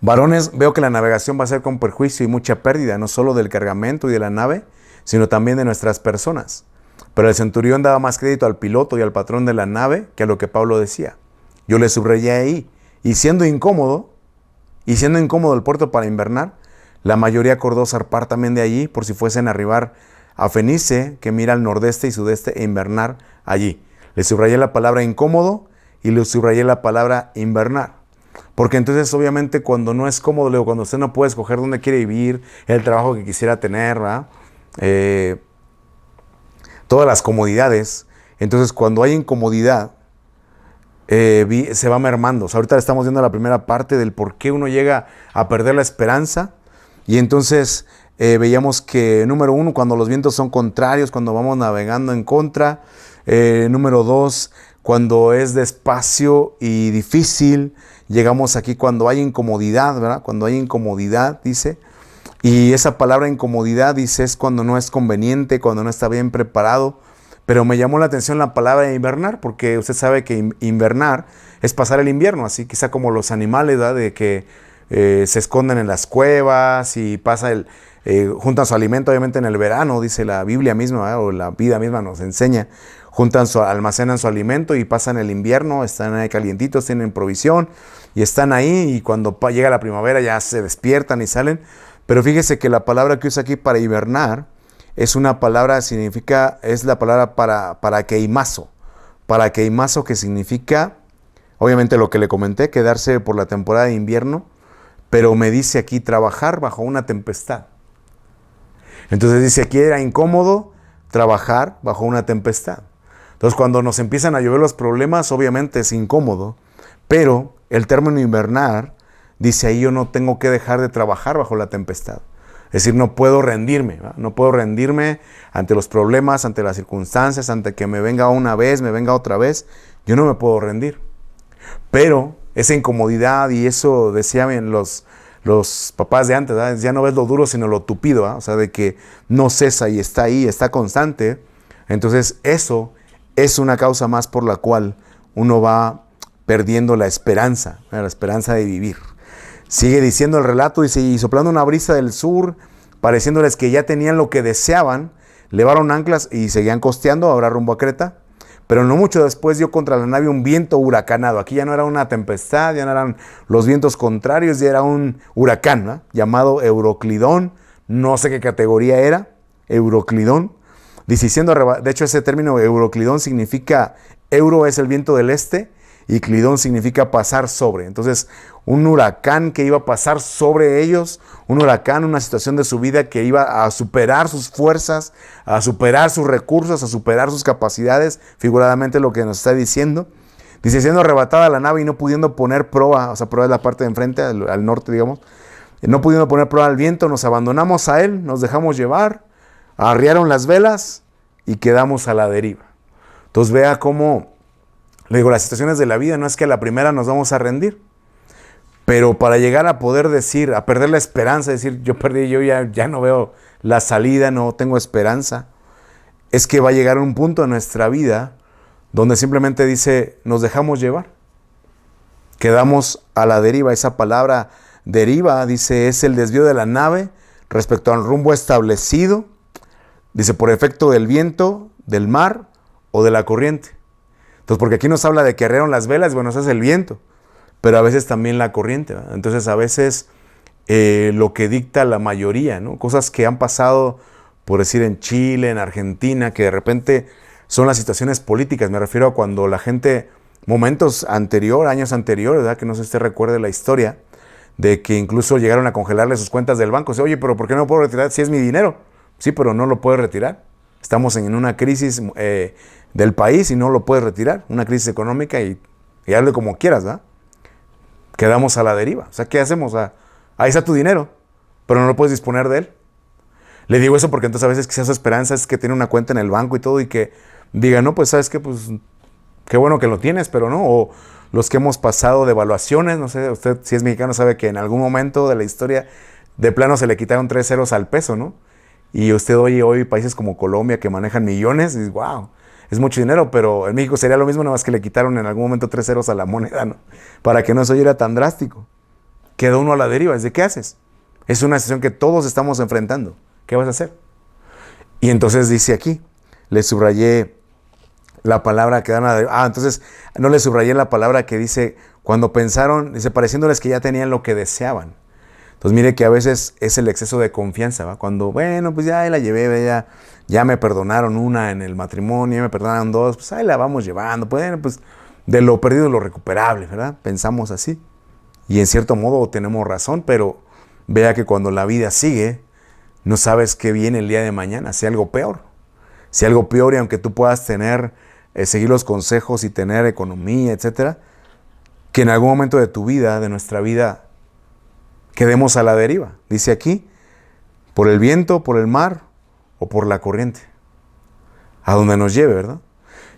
varones, veo que la navegación va a ser con perjuicio y mucha pérdida, no solo del cargamento y de la nave, sino también de nuestras personas. Pero el centurión daba más crédito al piloto y al patrón de la nave que a lo que Pablo decía. Yo le subrayé ahí, y siendo incómodo el puerto para invernar, la mayoría acordó zarpar también de allí, por si fuesen a arribar a Fenice, que mira al nordeste y sudeste, e invernar allí. Le subrayé la palabra incómodo y le subrayé la palabra invernar. Porque entonces, obviamente, cuando no es cómodo, luego, cuando usted no puede escoger dónde quiere vivir, el trabajo que quisiera tener, ¿verdad?, todas las comodidades, entonces cuando hay incomodidad, se va mermando. O sea, ahorita estamos viendo la primera parte del por qué uno llega a perder la esperanza. Y entonces veíamos que, número 1, cuando los vientos son contrarios, cuando vamos navegando en contra. Número 2, cuando es despacio y difícil. Llegamos aquí cuando hay incomodidad, ¿verdad? Cuando hay incomodidad, dice. Y esa palabra incomodidad, dice, es cuando no es conveniente, cuando no está bien preparado. Pero me llamó la atención la palabra invernar, porque usted sabe que invernar es pasar el invierno, así quizá como los animales, ¿verdad?, de que se esconden en las cuevas y juntan su alimento, obviamente en el verano, dice la Biblia misma, ¿verdad?, o la vida misma nos enseña, almacenan su alimento y pasan el invierno, están ahí calientitos, tienen provisión y están ahí, y cuando llega la primavera ya se despiertan y salen. Pero fíjese que la palabra que usa aquí para hibernar es una palabra, es la palabra paraqueimazo, que significa, obviamente lo que le comenté, quedarse por la temporada de invierno, pero me dice aquí trabajar bajo una tempestad. Entonces dice aquí era incómodo trabajar bajo una tempestad. Entonces cuando nos empiezan a llover los problemas, obviamente es incómodo, pero el término invernar dice ahí yo no tengo que dejar de trabajar bajo la tempestad. Es decir, no puedo rendirme, ¿verdad? No puedo rendirme ante los problemas, ante las circunstancias, ante que me venga una vez, me venga otra vez. Yo no me puedo rendir. Pero esa incomodidad, y eso decían los papás de antes, ¿verdad? Ya no ves lo duro sino lo tupido, ¿verdad? O sea, de que no cesa y está ahí, está constante. Entonces eso es una causa más por la cual uno va perdiendo la esperanza de vivir. Sigue diciendo el relato, dice, y soplando una brisa del sur, pareciéndoles que ya tenían lo que deseaban, levaron anclas y seguían costeando, ahora rumbo a Creta. Pero no mucho después dio contra la nave un viento huracanado. Aquí ya no era una tempestad, ya no eran los vientos contrarios, ya era un huracán, ¿no? Llamado Euroclidón. No sé qué categoría era, Euroclidón. Dice, de hecho ese término Euroclidón significa, euro es el viento del este y clidón significa pasar sobre. Entonces, un huracán que iba a pasar sobre ellos, un huracán, una situación de su vida que iba a superar sus fuerzas, a superar sus recursos, a superar sus capacidades, figuradamente lo que nos está diciendo. Dice, siendo arrebatada la nave y no pudiendo poner proa, o sea, proa es la parte de enfrente, al norte, digamos, no pudiendo poner proa al viento, nos abandonamos a él, nos dejamos llevar, arriaron las velas y quedamos a la deriva. Entonces vea cómo, le digo, las situaciones de la vida no es que a la primera nos vamos a rendir, pero para llegar a poder decir, a perder la esperanza, decir, yo perdí, yo ya no veo la salida, no tengo esperanza, es que va a llegar un punto en nuestra vida donde simplemente dice, nos dejamos llevar, quedamos a la deriva. Esa palabra deriva, dice, es el desvío de la nave respecto al rumbo establecido, dice, por efecto del viento, del mar o de la corriente. Entonces, porque aquí nos habla de que arriaron las velas, bueno, eso es el viento, pero a veces también la corriente, ¿verdad? Entonces, a veces lo que dicta la mayoría, ¿no? Cosas que han pasado, por decir, en Chile, en Argentina, que de repente son las situaciones políticas. Me refiero a cuando la gente, momentos anteriores, años anteriores, ¿verdad? Que no sé si usted recuerde la historia, de que incluso llegaron a congelarle sus cuentas del banco. O sea, oye, pero ¿por qué no puedo retirar si es mi dinero? Sí, pero no lo puedes retirar. Estamos en una crisis del país y no lo puedes retirar. Una crisis económica y hazle como quieras, ¿verdad? Quedamos a la deriva. O sea, ¿qué hacemos? Ahí está tu dinero, pero no lo puedes disponer de él. Le digo eso porque entonces a veces quizás su esperanza es que tiene una cuenta en el banco y todo y que diga, no, pues sabes qué, pues qué bueno que lo tienes, pero no. O los que hemos pasado de evaluaciones, no sé, usted si es mexicano sabe que en algún momento de la historia de plano se le quitaron 3 ceros al peso, ¿no? Y usted oye hoy países como Colombia que manejan millones y dice, wow, es mucho dinero, pero en México sería lo mismo, nada más que le quitaron en algún momento 3 ceros a la moneda, ¿no? Para que no se oyera tan drástico. Quedó uno a la deriva. ¿De qué haces? Es una situación que todos estamos enfrentando. ¿Qué vas a hacer? Y entonces dice aquí, le subrayé la palabra que dan a... entonces no le subrayé la palabra que dice, cuando pensaron, dice, pareciéndoles que ya tenían lo que deseaban. Entonces mire que a veces es el exceso de confianza, ¿va? Cuando, bueno, pues ya la llevé, ya me perdonaron una en el matrimonio, ya me perdonaron 2, pues ahí la vamos llevando, pues de lo perdido lo recuperable, ¿verdad? Pensamos así. Y en cierto modo tenemos razón, pero vea que cuando la vida sigue, no sabes qué viene el día de mañana, si algo peor. Si algo peor, y aunque tú puedas tener, seguir los consejos y tener economía, etcétera, que en algún momento de tu vida, de nuestra vida, quedemos a la deriva. Dice aquí, por el viento, por el mar o por la corriente. A donde nos lleve, ¿verdad?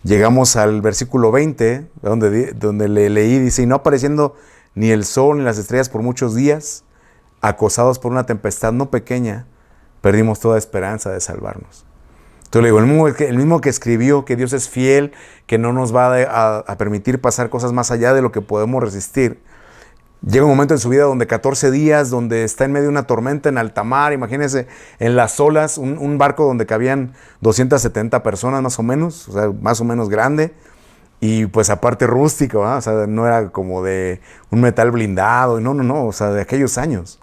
Llegamos al versículo 20, donde le leí, dice, y no apareciendo ni el sol ni las estrellas por muchos días, acosados por una tempestad no pequeña, perdimos toda esperanza de salvarnos. Entonces le digo, el mismo que escribió que Dios es fiel, que no nos va a permitir pasar cosas más allá de lo que podemos resistir. Llega un momento en su vida donde 14 días, donde está en medio de una tormenta en alta mar, imagínense, en las olas, un barco donde cabían 270 personas más o menos, o sea, más o menos grande, y pues aparte rústico, ¿verdad? O sea, no era como de un metal blindado, no, o sea, de aquellos años.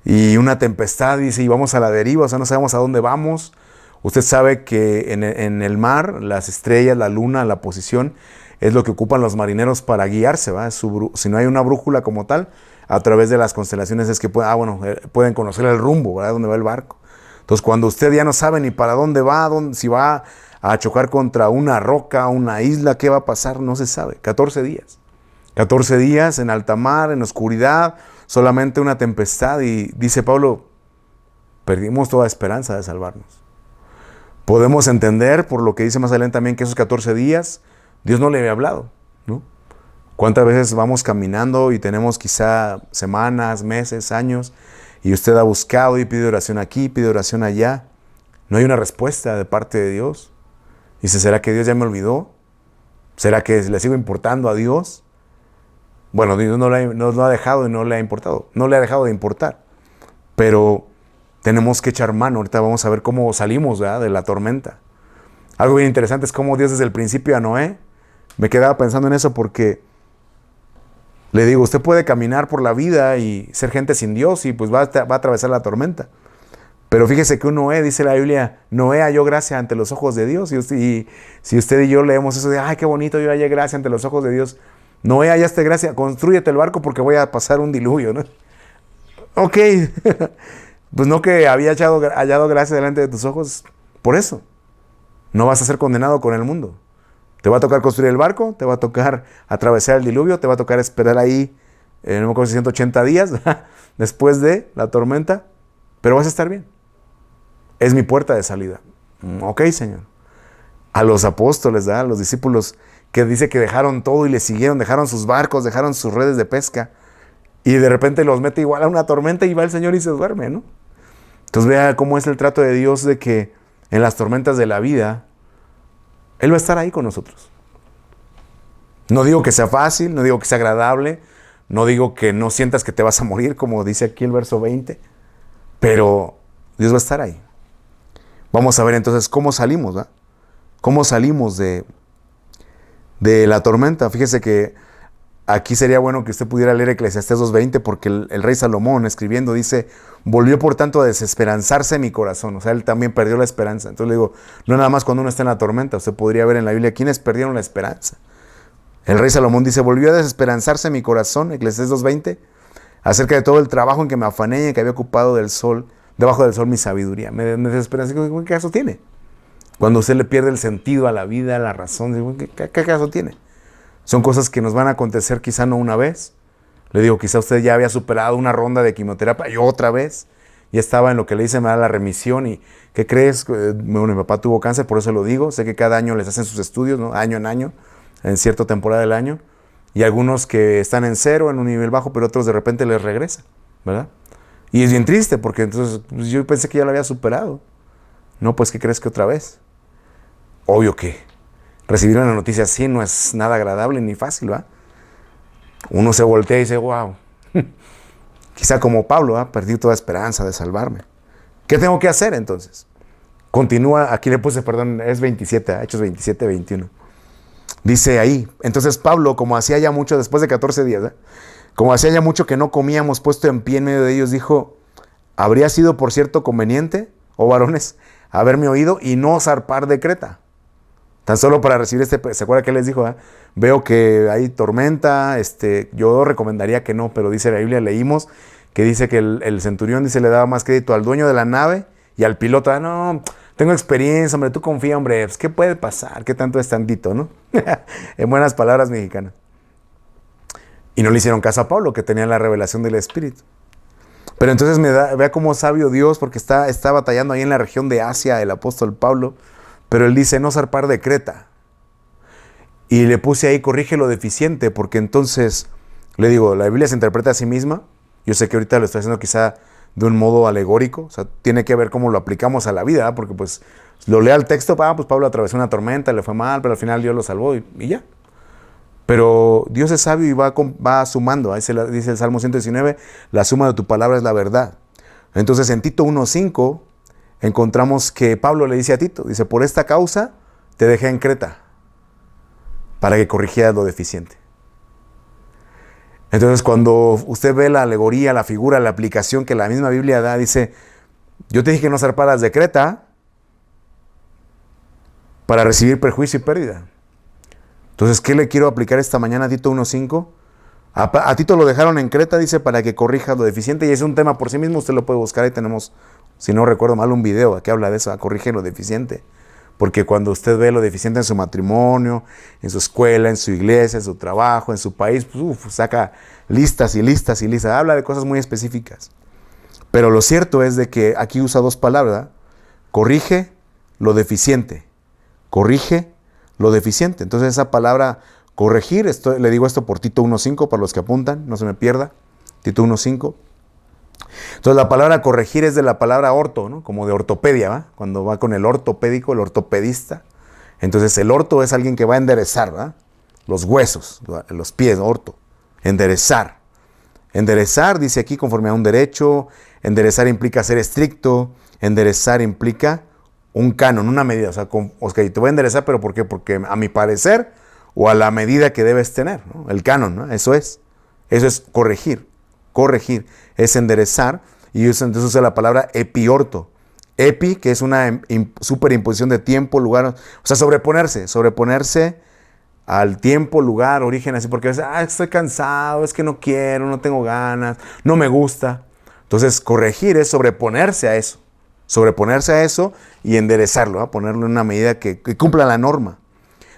Y una tempestad, dice, y vamos a la deriva, o sea, no sabemos a dónde vamos. Usted sabe que en el mar, las estrellas, la luna, la posición, es lo que ocupan los marineros para guiarse, ¿va? Si no hay una brújula como tal, a través de las constelaciones es que pueden conocer el rumbo, ¿verdad? Dónde va el barco. Entonces, cuando usted ya no sabe ni para dónde va, si va a chocar contra una roca, una isla, ¿qué va a pasar? No se sabe. 14 días. 14 días en alta mar, en oscuridad, solamente una tempestad. Y dice Pablo, perdimos toda esperanza de salvarnos. Podemos entender, por lo que dice más adelante también, que esos 14 días Dios no le había hablado, ¿no? ¿Cuántas veces vamos caminando y tenemos quizá semanas, meses, años, y usted ha buscado y pide oración aquí, pide oración allá? No hay una respuesta de parte de Dios. Dice, ¿será que Dios ya me olvidó? ¿Será que le sigo importando a Dios? Bueno, Dios no lo ha dejado y no le ha importado. No le ha dejado de importar. Pero tenemos que echar mano. Ahorita vamos a ver cómo salimos, ¿verdad?, de la tormenta. Algo bien interesante es cómo Dios desde el principio a Noé, me quedaba pensando en eso porque le digo, usted puede caminar por la vida y ser gente sin Dios y pues va a atravesar la tormenta. Pero fíjese que un Noé, dice la Biblia, Noé halló gracia ante los ojos de Dios. Y si usted y yo leemos eso de, ay, qué bonito, yo hallé gracia ante los ojos de Dios. Noé, hallaste gracia, constrúyete el barco porque voy a pasar un diluvio, ¿no? Ok, pues no que había hallado gracia delante de tus ojos, por eso. No vas a ser condenado con el mundo. Te va a tocar construir el barco, te va a tocar atravesar el diluvio, te va a tocar esperar ahí, no me acuerdo si 180 días, después de la tormenta, pero vas a estar bien. Es mi puerta de salida. Ok, Señor. A los apóstoles, a los discípulos, que dice que dejaron todo y le siguieron, dejaron sus barcos, dejaron sus redes de pesca, y de repente los mete igual a una tormenta y va el Señor y se duerme, ¿no? Entonces vea cómo es el trato de Dios de que en las tormentas de la vida, Él va a estar ahí con nosotros. No digo que sea fácil, no digo que sea agradable, no digo que no sientas que te vas a morir, como dice aquí el verso 20, pero Dios va a estar ahí. Vamos a ver entonces cómo salimos, ¿verdad? ¿Cómo salimos de la tormenta? Fíjese que aquí sería bueno que usted pudiera leer Eclesiastés 2:20 porque el rey Salomón escribiendo dice, volvió por tanto a desesperanzarse mi corazón. O sea, él también perdió la esperanza. Entonces le digo, no nada más cuando uno está en la tormenta, usted podría ver en la Biblia quiénes perdieron la esperanza. El rey Salomón dice, volvió a desesperanzarse mi corazón, Eclesiastés 2:20, acerca de todo el trabajo en que me afané y en que había ocupado debajo del sol mi sabiduría. Me desesperancé. ¿Qué caso tiene? Cuando usted le pierde el sentido a la vida, a la razón, ¿qué caso tiene? Son cosas que nos van a acontecer quizá no una vez. Le digo, quizá usted ya había superado una ronda de quimioterapia y otra vez. Ya estaba en lo que le dicen la remisión. ¿Y qué crees? Bueno, mi papá tuvo cáncer, por eso lo digo. Sé que cada año les hacen sus estudios, ¿no? Año en año, en cierta temporada del año. Y algunos que están en cero, en un nivel bajo, pero otros de repente les regresa, ¿verdad? Y es bien triste porque entonces pues, yo pensé que ya lo había superado. No, pues ¿qué crees que otra vez? Obvio que recibir una noticia así no es nada agradable ni fácil, ¿va? Uno se voltea y dice, wow. Quizá como Pablo, perdí toda esperanza de salvarme. ¿Qué tengo que hacer entonces? Continúa, aquí le puse, perdón, es 27, Hechos 27, 21. Dice ahí, entonces Pablo, como hacía ya mucho, después de 14 días, como hacía ya mucho que no comíamos, puesto en pie en medio de ellos, dijo, habría sido por cierto conveniente, oh varones, haberme oído y no zarpar de Creta. Tan solo para recibir ¿se acuerda que les dijo? Veo que hay tormenta, yo recomendaría que no, pero dice la Biblia, leímos, que dice que el centurión dice, le daba más crédito al dueño de la nave y al piloto. No, tengo experiencia, hombre, tú confía, hombre, pues, ¿qué puede pasar? ¿Qué tanto es tantito, no? En buenas palabras mexicanas. Y no le hicieron caso a Pablo, que tenía la revelación del Espíritu. Pero entonces vea cómo sabio Dios, porque está batallando ahí en la región de Asia el apóstol Pablo, pero él dice no zarpar de Creta. Y le puse ahí, corrige lo deficiente, porque entonces, le digo, la Biblia se interpreta a sí misma. Yo sé que ahorita lo estoy haciendo quizá de un modo alegórico, o sea, tiene que ver cómo lo aplicamos a la vida, porque pues lo lea el texto, pues Pablo atravesó una tormenta, le fue mal, pero al final Dios lo salvó y ya. Pero Dios es sabio y va sumando. Ahí dice el Salmo 119, la suma de tu palabra es la verdad. Entonces en Tito 1:5 encontramos que Pablo le dice a Tito, dice, por esta causa te dejé en Creta, para que corrigieras lo deficiente. Entonces cuando usted ve la alegoría, la figura, la aplicación que la misma Biblia da, dice, yo te dije que no zarparas de Creta para recibir perjuicio y pérdida. Entonces, ¿qué le quiero aplicar esta mañana a Tito 1:5? A Tito lo dejaron en Creta, dice, para que corrija lo deficiente, y es un tema por sí mismo, usted lo puede buscar, ahí tenemos, si no recuerdo mal, un video que habla de eso, corrige lo deficiente. Porque cuando usted ve lo deficiente en su matrimonio, en su escuela, en su iglesia, en su trabajo, en su país, pues, saca listas y listas y listas, habla de cosas muy específicas. Pero lo cierto es de que aquí usa dos palabras, ¿verdad? Corrige lo deficiente. Corrige lo deficiente. Entonces esa palabra corregir, le digo esto por Tito 1.5 para los que apuntan, no se me pierda. Tito 1.5. Entonces la palabra corregir es de la palabra orto, ¿no? Como de ortopedia, ¿va? Cuando va con el ortopédico, el ortopedista. Entonces el orto es alguien que va a enderezar, ¿va? Los huesos, los pies, orto. Enderezar. Enderezar, dice aquí, conforme a un derecho. Enderezar implica ser estricto. Enderezar implica un canon, una medida. O sea, te voy a enderezar, ¿pero por qué? Porque a mi parecer o a la medida que debes tener, ¿no? El canon, ¿no? Eso es corregir. Corregir es enderezar, y entonces usa la palabra epiorto. Epi, que es una superimposición de tiempo, lugar, o sea, sobreponerse al tiempo, lugar, origen, así, porque estoy cansado, es que no quiero, no tengo ganas, no me gusta. Entonces, corregir es sobreponerse a eso y enderezarlo, ¿no? Ponerlo en una medida que cumpla la norma.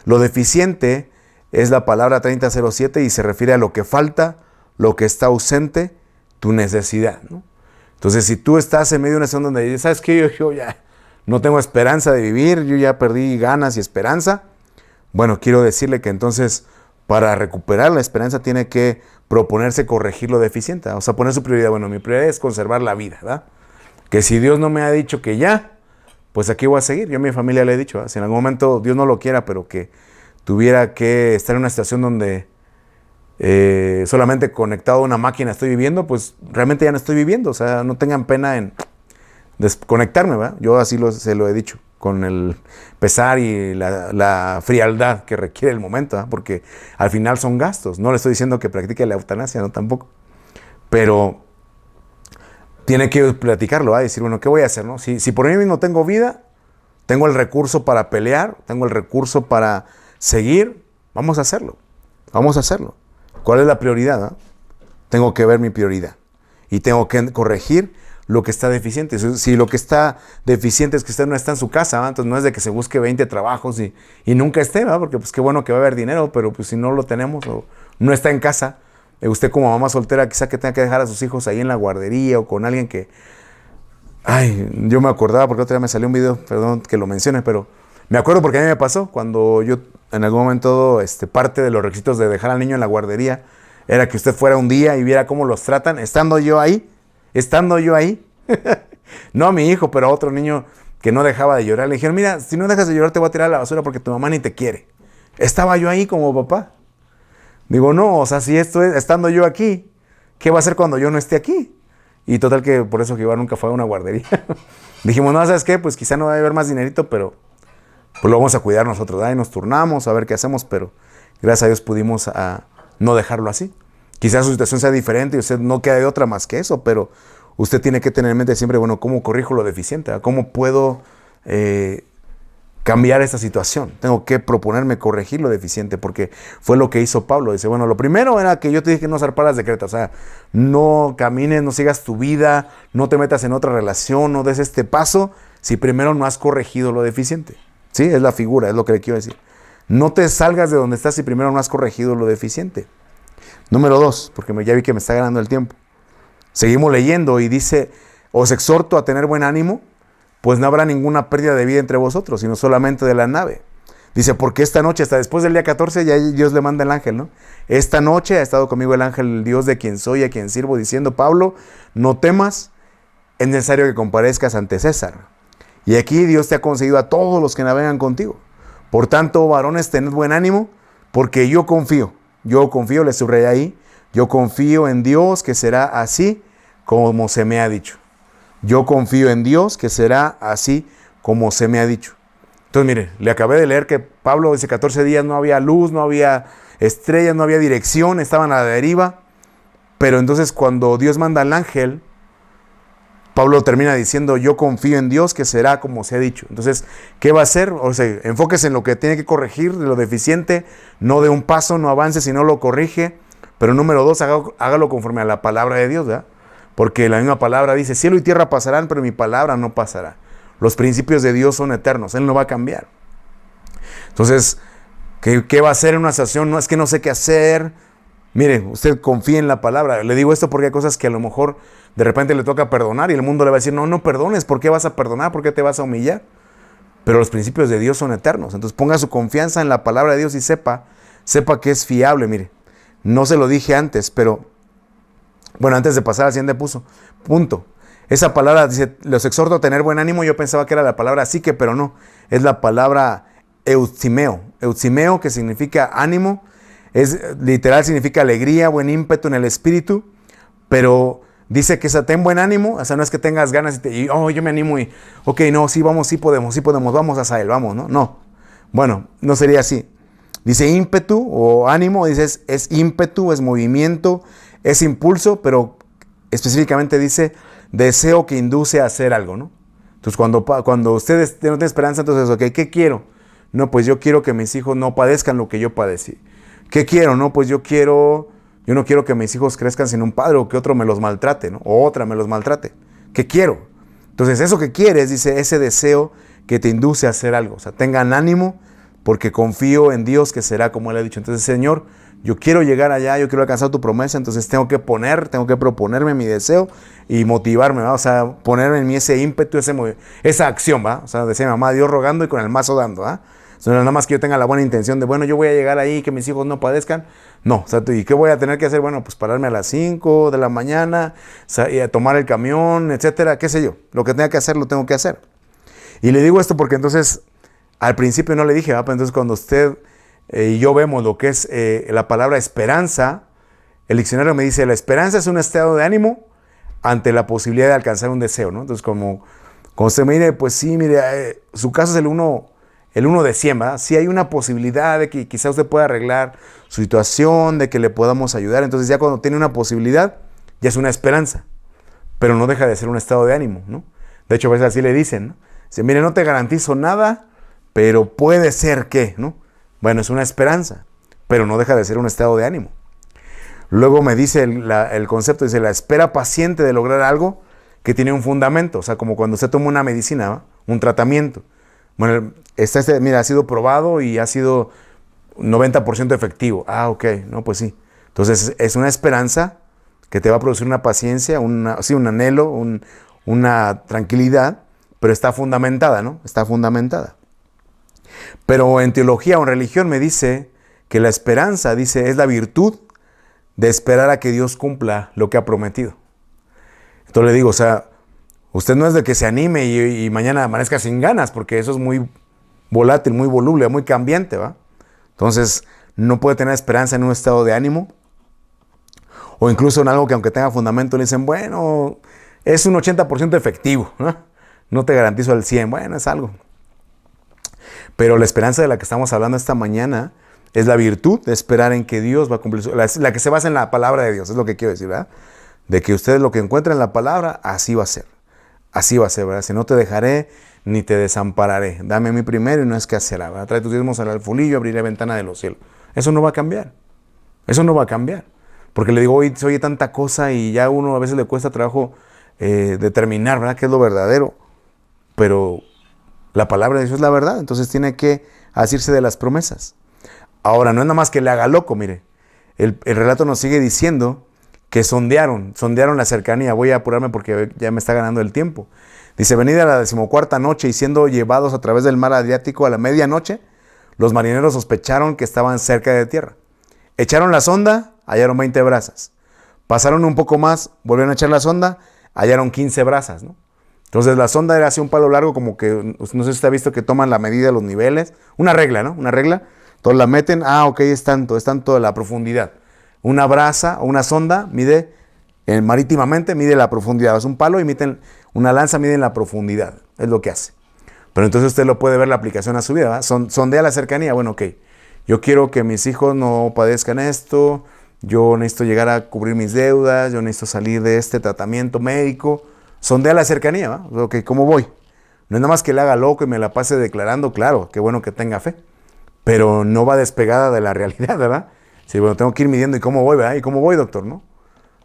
Lo deficiente es la palabra 3007 y se refiere a lo que falta, lo que está ausente, tu necesidad, ¿no? Entonces, si tú estás en medio de una situación donde dices, ¿sabes qué? Yo ya no tengo esperanza de vivir, yo ya perdí ganas y esperanza. Bueno, quiero decirle que entonces, para recuperar la esperanza, tiene que proponerse corregir lo deficiente. O sea, poner su prioridad. Bueno, mi prioridad es conservar la vida, ¿verdad? Que si Dios no me ha dicho que ya, pues aquí voy a seguir. Yo a mi familia le he dicho, ¿verdad? Si en algún momento Dios no lo quiera, pero que tuviera que estar en una situación donde solamente conectado a una máquina estoy viviendo, pues realmente ya no estoy viviendo. O sea, no tengan pena en desconectarme, ¿verdad? Yo así se lo he dicho, con el pesar y la frialdad que requiere el momento, ¿verdad? Porque al final son gastos. No le estoy diciendo que practique la eutanasia, no tampoco. Pero tiene que platicarlo, ¿verdad? Decir, bueno, ¿qué voy a hacer, no? Si por mí mismo tengo vida, tengo el recurso para pelear, tengo el recurso para seguir, vamos a hacerlo. Vamos a hacerlo. ¿Cuál es la prioridad? ¿No? Tengo que ver mi prioridad y tengo que corregir lo que está deficiente. Si lo que está deficiente es que usted no está en su casa, ¿va? Entonces no es de que se busque 20 trabajos y nunca esté, ¿va? Porque pues qué bueno que va a haber dinero, pero pues si no lo tenemos o no está en casa, usted como mamá soltera quizá que tenga que dejar a sus hijos ahí en la guardería o con alguien que... Ay, yo me acordaba porque otra vez me salió un video, perdón que lo mencione, pero me acuerdo porque a mí me pasó cuando yo en algún momento parte de los requisitos de dejar al niño en la guardería era que usted fuera un día y viera cómo los tratan, estando yo ahí, no a mi hijo, pero a otro niño que no dejaba de llorar. Le dijeron, mira, si no dejas de llorar te voy a tirar a la basura porque tu mamá ni te quiere. Estaba yo ahí como papá. Digo, no, o sea, si esto es estando yo aquí, ¿qué va a hacer cuando yo no esté aquí? Y total que por eso que Iván nunca fue a una guardería. Dijimos, no, ¿sabes qué? Pues quizá no va a haber más dinerito, pero pues lo vamos a cuidar nosotros, ¿verdad? Y nos turnamos a ver qué hacemos, pero gracias a Dios pudimos no dejarlo así. Quizás su situación sea diferente y usted no queda de otra más que eso, pero usted tiene que tener en mente siempre, bueno, ¿cómo corrijo lo deficiente? ¿Cómo puedo cambiar esta situación? Tengo que proponerme corregir lo deficiente, porque fue lo que hizo Pablo. Dice, bueno, lo primero era que yo te dije que no zarparas de Creta, o sea, no camines, no sigas tu vida, no te metas en otra relación, no des este paso si primero no has corregido lo deficiente. Sí, es la figura, es lo que le quiero decir. No te salgas de donde estás si primero no has corregido lo deficiente. Número 2, porque ya vi que me está ganando el tiempo. Seguimos leyendo y dice, os exhorto a tener buen ánimo, pues no habrá ninguna pérdida de vida entre vosotros, sino solamente de la nave. Dice, porque esta noche, hasta después del día 14, ya Dios le manda el ángel, ¿no? Esta noche ha estado conmigo el ángel, el Dios de quien soy, a quien sirvo, diciendo, Pablo, no temas, es necesario que comparezcas ante César. Y aquí Dios te ha concedido a todos los que navegan contigo. Por tanto, varones, tened buen ánimo, porque yo confío, le subrayé ahí, yo confío en Dios que será así como se me ha dicho. Yo confío en Dios que será así como se me ha dicho. Entonces, mire, le acabé de leer que Pablo dice 14 días no había luz, no había estrellas, no había dirección, estaban a la deriva. Pero entonces cuando Dios manda al ángel, Pablo termina diciendo, yo confío en Dios que será como se ha dicho. Entonces, ¿qué va a hacer? O sea, enfóquese en lo que tiene que corregir, de lo deficiente, no de un paso, no avance, sino lo corrige. Pero número 2, hágalo conforme a la palabra de Dios, ¿verdad? Porque la misma palabra dice, cielo y tierra pasarán, pero mi palabra no pasará. Los principios de Dios son eternos, Él no va a cambiar. Entonces, ¿qué va a hacer en una situación? No es que no sé qué hacer. Mire, usted confía en la palabra. Le digo esto porque hay cosas que a lo mejor de repente le toca perdonar y el mundo le va a decir, no, no perdones, ¿por qué vas a perdonar? ¿Por qué te vas a humillar? Pero los principios de Dios son eternos. Entonces ponga su confianza en la palabra de Dios y sepa que es fiable. Mire, no se lo dije antes, pero bueno, antes de pasar al siguiente punto. Esa palabra dice, los exhorto a tener buen ánimo. Yo pensaba que era la palabra psique, pero no. Es la palabra eutimeo. Eutimeo, que significa ánimo. Literal significa alegría, buen ímpetu en el espíritu. Pero dice que ten buen ánimo. O sea, no es que tengas ganas yo me animo y, ok, no, sí vamos, sí podemos, vamos a él, vamos, ¿no? No. Bueno, no sería así. Dice ímpetu o ánimo, dice es ímpetu, es movimiento, es impulso, pero específicamente dice deseo que induce a hacer algo, ¿no? Entonces cuando ustedes no tienen esperanza, entonces, ok, ¿qué quiero? No, pues yo quiero que mis hijos no padezcan lo que yo padecí. ¿Qué quiero? No, pues yo no quiero que mis hijos crezcan sin un padre o que otro me los maltrate, ¿no? O otra me los maltrate. ¿Qué quiero? Entonces eso que quieres, dice, ese deseo que te induce a hacer algo. O sea, tengan ánimo porque confío en Dios que será como Él ha dicho. Entonces, Señor, yo quiero llegar allá, yo quiero alcanzar tu promesa, entonces tengo que proponerme mi deseo y motivarme, ¿va? O sea, ponerme en mí ese ímpetu, esa acción, ¿va? O sea, decía mi mamá, Dios rogando y con el mazo dando, ¿va? O sea, nada más que yo tenga la buena intención de, bueno, yo voy a llegar ahí, que mis hijos no padezcan. No, o sea, ¿y qué voy a tener que hacer? Bueno, pues pararme a las 5 de la mañana, y a tomar el camión, etcétera, qué sé yo. Lo que tenga que hacer, lo tengo que hacer. Y le digo esto porque entonces, al principio no le dije, ¿va? Pero entonces cuando usted y yo vemos lo que es la palabra esperanza, el diccionario me dice, la esperanza es un estado de ánimo ante la posibilidad de alcanzar un deseo, ¿no? Entonces, como usted me dice, pues sí, mire, su caso es el uno de 100, ¿verdad? Sí hay una posibilidad de que quizá usted pueda arreglar su situación, de que le podamos ayudar. Entonces ya cuando tiene una posibilidad, ya es una esperanza, pero no deja de ser un estado de ánimo, ¿no? De hecho, a veces así le dicen, ¿no? Dice, mire, no te garantizo nada, pero puede ser que, ¿no? Bueno, es una esperanza, pero no deja de ser un estado de ánimo. Luego me dice el concepto, dice, la espera paciente de lograr algo que tiene un fundamento. O sea, como cuando usted toma una medicina, ¿va? Un tratamiento. Bueno, mira, ha sido probado y ha sido 90% efectivo. Ah, ok, no, pues sí. Entonces, es una esperanza que te va a producir una paciencia, un anhelo, una tranquilidad, pero está fundamentada, ¿no? Está fundamentada. Pero en teología o en religión me dice que la esperanza, dice, es la virtud de esperar a que Dios cumpla lo que ha prometido. Entonces le digo, o sea, usted no es de que se anime y mañana amanezca sin ganas, porque eso es muy volátil, muy voluble, muy cambiante, ¿va? Entonces, no puede tener esperanza en un estado de ánimo, o incluso en algo que aunque tenga fundamento le dicen, bueno, es un 80% efectivo, ¿no? No te garantizo el 100%, bueno, es algo. Pero la esperanza de la que estamos hablando esta mañana es la virtud de esperar en que Dios va a cumplir, la que se basa en la palabra de Dios, es lo que quiero decir, ¿verdad? De que ustedes lo que encuentren en la palabra, así va a ser. Así va a ser, ¿verdad? Si no te dejaré, ni te desampararé. Dame a mí primero y no es que hacerá, ¿verdad? Trae tus diezmos al alfolillo, abriré ventana de los cielos. Eso no va a cambiar. Eso no va a cambiar. Porque le digo, hoy se oye tanta cosa y ya uno a veces le cuesta trabajo determinar, ¿verdad? ¿Qué es lo verdadero? Pero la palabra de Dios es la verdad, entonces tiene que asirse de las promesas. Ahora, no es nada más que le haga loco, mire. El relato nos sigue diciendo que sondearon la cercanía. Voy a apurarme porque ya me está ganando el tiempo. Dice, venida la 14ª noche y siendo llevados a través del mar Adriático a la medianoche, los marineros sospecharon que estaban cerca de tierra. Echaron la sonda, hallaron 20 brazas. Pasaron un poco más, volvieron a echar la sonda, hallaron 15 brazas, ¿no? Entonces la sonda era así un palo largo, como que, no sé si usted ha visto que toman la medida de los niveles. Una regla, ¿no? Una regla. Entonces la meten, ok, es tanto la profundidad. Una braza o una sonda mide, marítimamente mide la profundidad. Es un palo y una lanza mide la profundidad. Es lo que hace. Pero entonces usted lo puede ver la aplicación a su vida, ¿verdad? Sondea la cercanía. Bueno, ok. Yo quiero que mis hijos no padezcan esto. Yo necesito llegar a cubrir mis deudas. Yo necesito salir de este tratamiento médico. Sondea la cercanía, ¿va? Ok, ¿cómo voy? No es nada más que le haga loco y me la pase declarando, claro, qué bueno que tenga fe. Pero no va despegada de la realidad, ¿verdad? Sí, bueno, tengo que ir midiendo y cómo voy, ¿verdad? ¿Y cómo voy, doctor, no?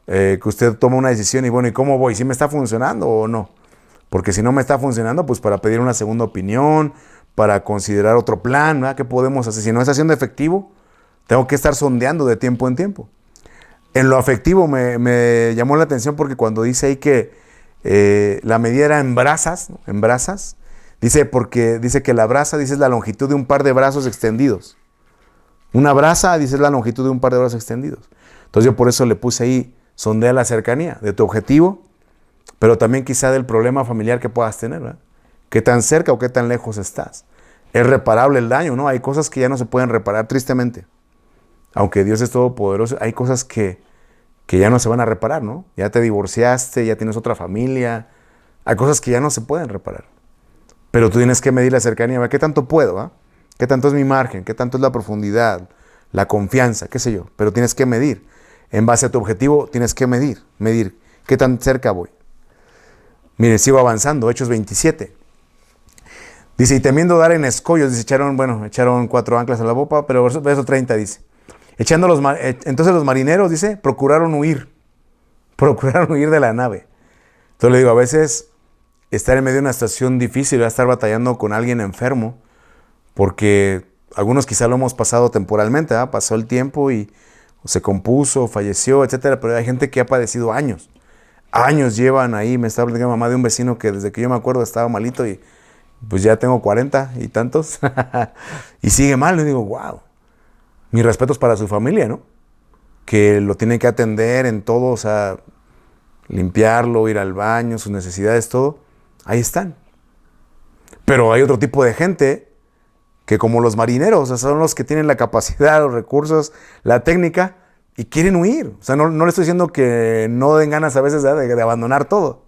Que usted toma una decisión y bueno, ¿y cómo voy? ¿Sí me está funcionando o no? Porque si no me está funcionando, pues para pedir una segunda opinión, para considerar otro plan, ¿verdad? ¿Qué podemos hacer? Si no está siendo efectivo, tengo que estar sondeando de tiempo en tiempo. En lo afectivo me llamó la atención porque cuando dice ahí que la medida era en brasas, ¿no? En brasas, porque dice que la brasa, dice, es la longitud de un par de brazos extendidos. Una brasa, dice, es la longitud de un par de brazos extendidos. Entonces yo por eso le puse ahí, sondea la cercanía de tu objetivo, pero también quizá del problema familiar que puedas tener, ¿verdad? ¿Qué tan cerca o qué tan lejos estás? Es reparable el daño, ¿no? Hay cosas que ya no se pueden reparar, tristemente. Aunque Dios es todopoderoso, hay cosas que ya no se van a reparar, ¿no? Ya te divorciaste, ya tienes otra familia. Hay cosas que ya no se pueden reparar. Pero tú tienes que medir la cercanía. ¿Qué tanto puedo? ¿Ah? ¿Qué tanto es mi margen? ¿Qué tanto es la profundidad? La confianza, qué sé yo. Pero tienes que medir. En base a tu objetivo, tienes que medir. Medir. ¿Qué tan cerca voy? Mire, sigo avanzando. Hechos 27. Dice, y temiendo dar en escollos, dice, echaron 4 anclas a la popa, pero verso 30 dice, entonces los marineros, dice, procuraron huir de la nave. Entonces le digo, a veces estar en medio de una situación difícil, va a estar batallando con alguien enfermo, porque algunos quizá lo hemos pasado temporalmente, ¿eh? Pasó el tiempo y se compuso, falleció, etcétera, pero hay gente que ha padecido años. Años llevan ahí. Me estaba platicando mamá de un vecino que desde que yo me acuerdo estaba malito y pues ya tengo 40 y tantos y sigue mal. Le digo, wow, mis respetos para su familia, ¿no? Que lo tienen que atender en todo, o sea, limpiarlo, ir al baño, sus necesidades, todo. Ahí están. Pero hay otro tipo de gente que, como los marineros, o sea, son los que tienen la capacidad, los recursos, la técnica y quieren huir. O sea, no le estoy diciendo que no den ganas a veces de abandonar todo.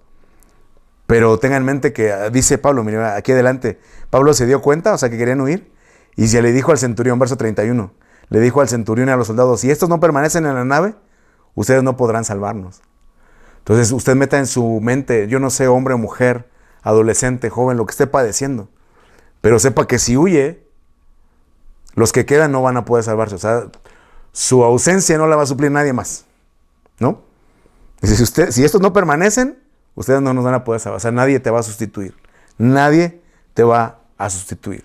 Pero tengan en mente que dice Pablo, mire, aquí adelante, Pablo se dio cuenta, o sea, que querían huir, y se le dijo al centurión, verso 31, le dijo al centurión y a los soldados, si estos no permanecen en la nave, ustedes no podrán salvarnos. Entonces, usted meta en su mente, yo no sé, hombre o mujer, adolescente, joven, lo que esté padeciendo, pero sepa que si huye, los que quedan no van a poder salvarse. O sea, su ausencia no la va a suplir nadie más, ¿no? Dice, si estos no permanecen, ustedes no nos van a poder salvar. O sea, nadie te va a sustituir. Nadie te va a sustituir.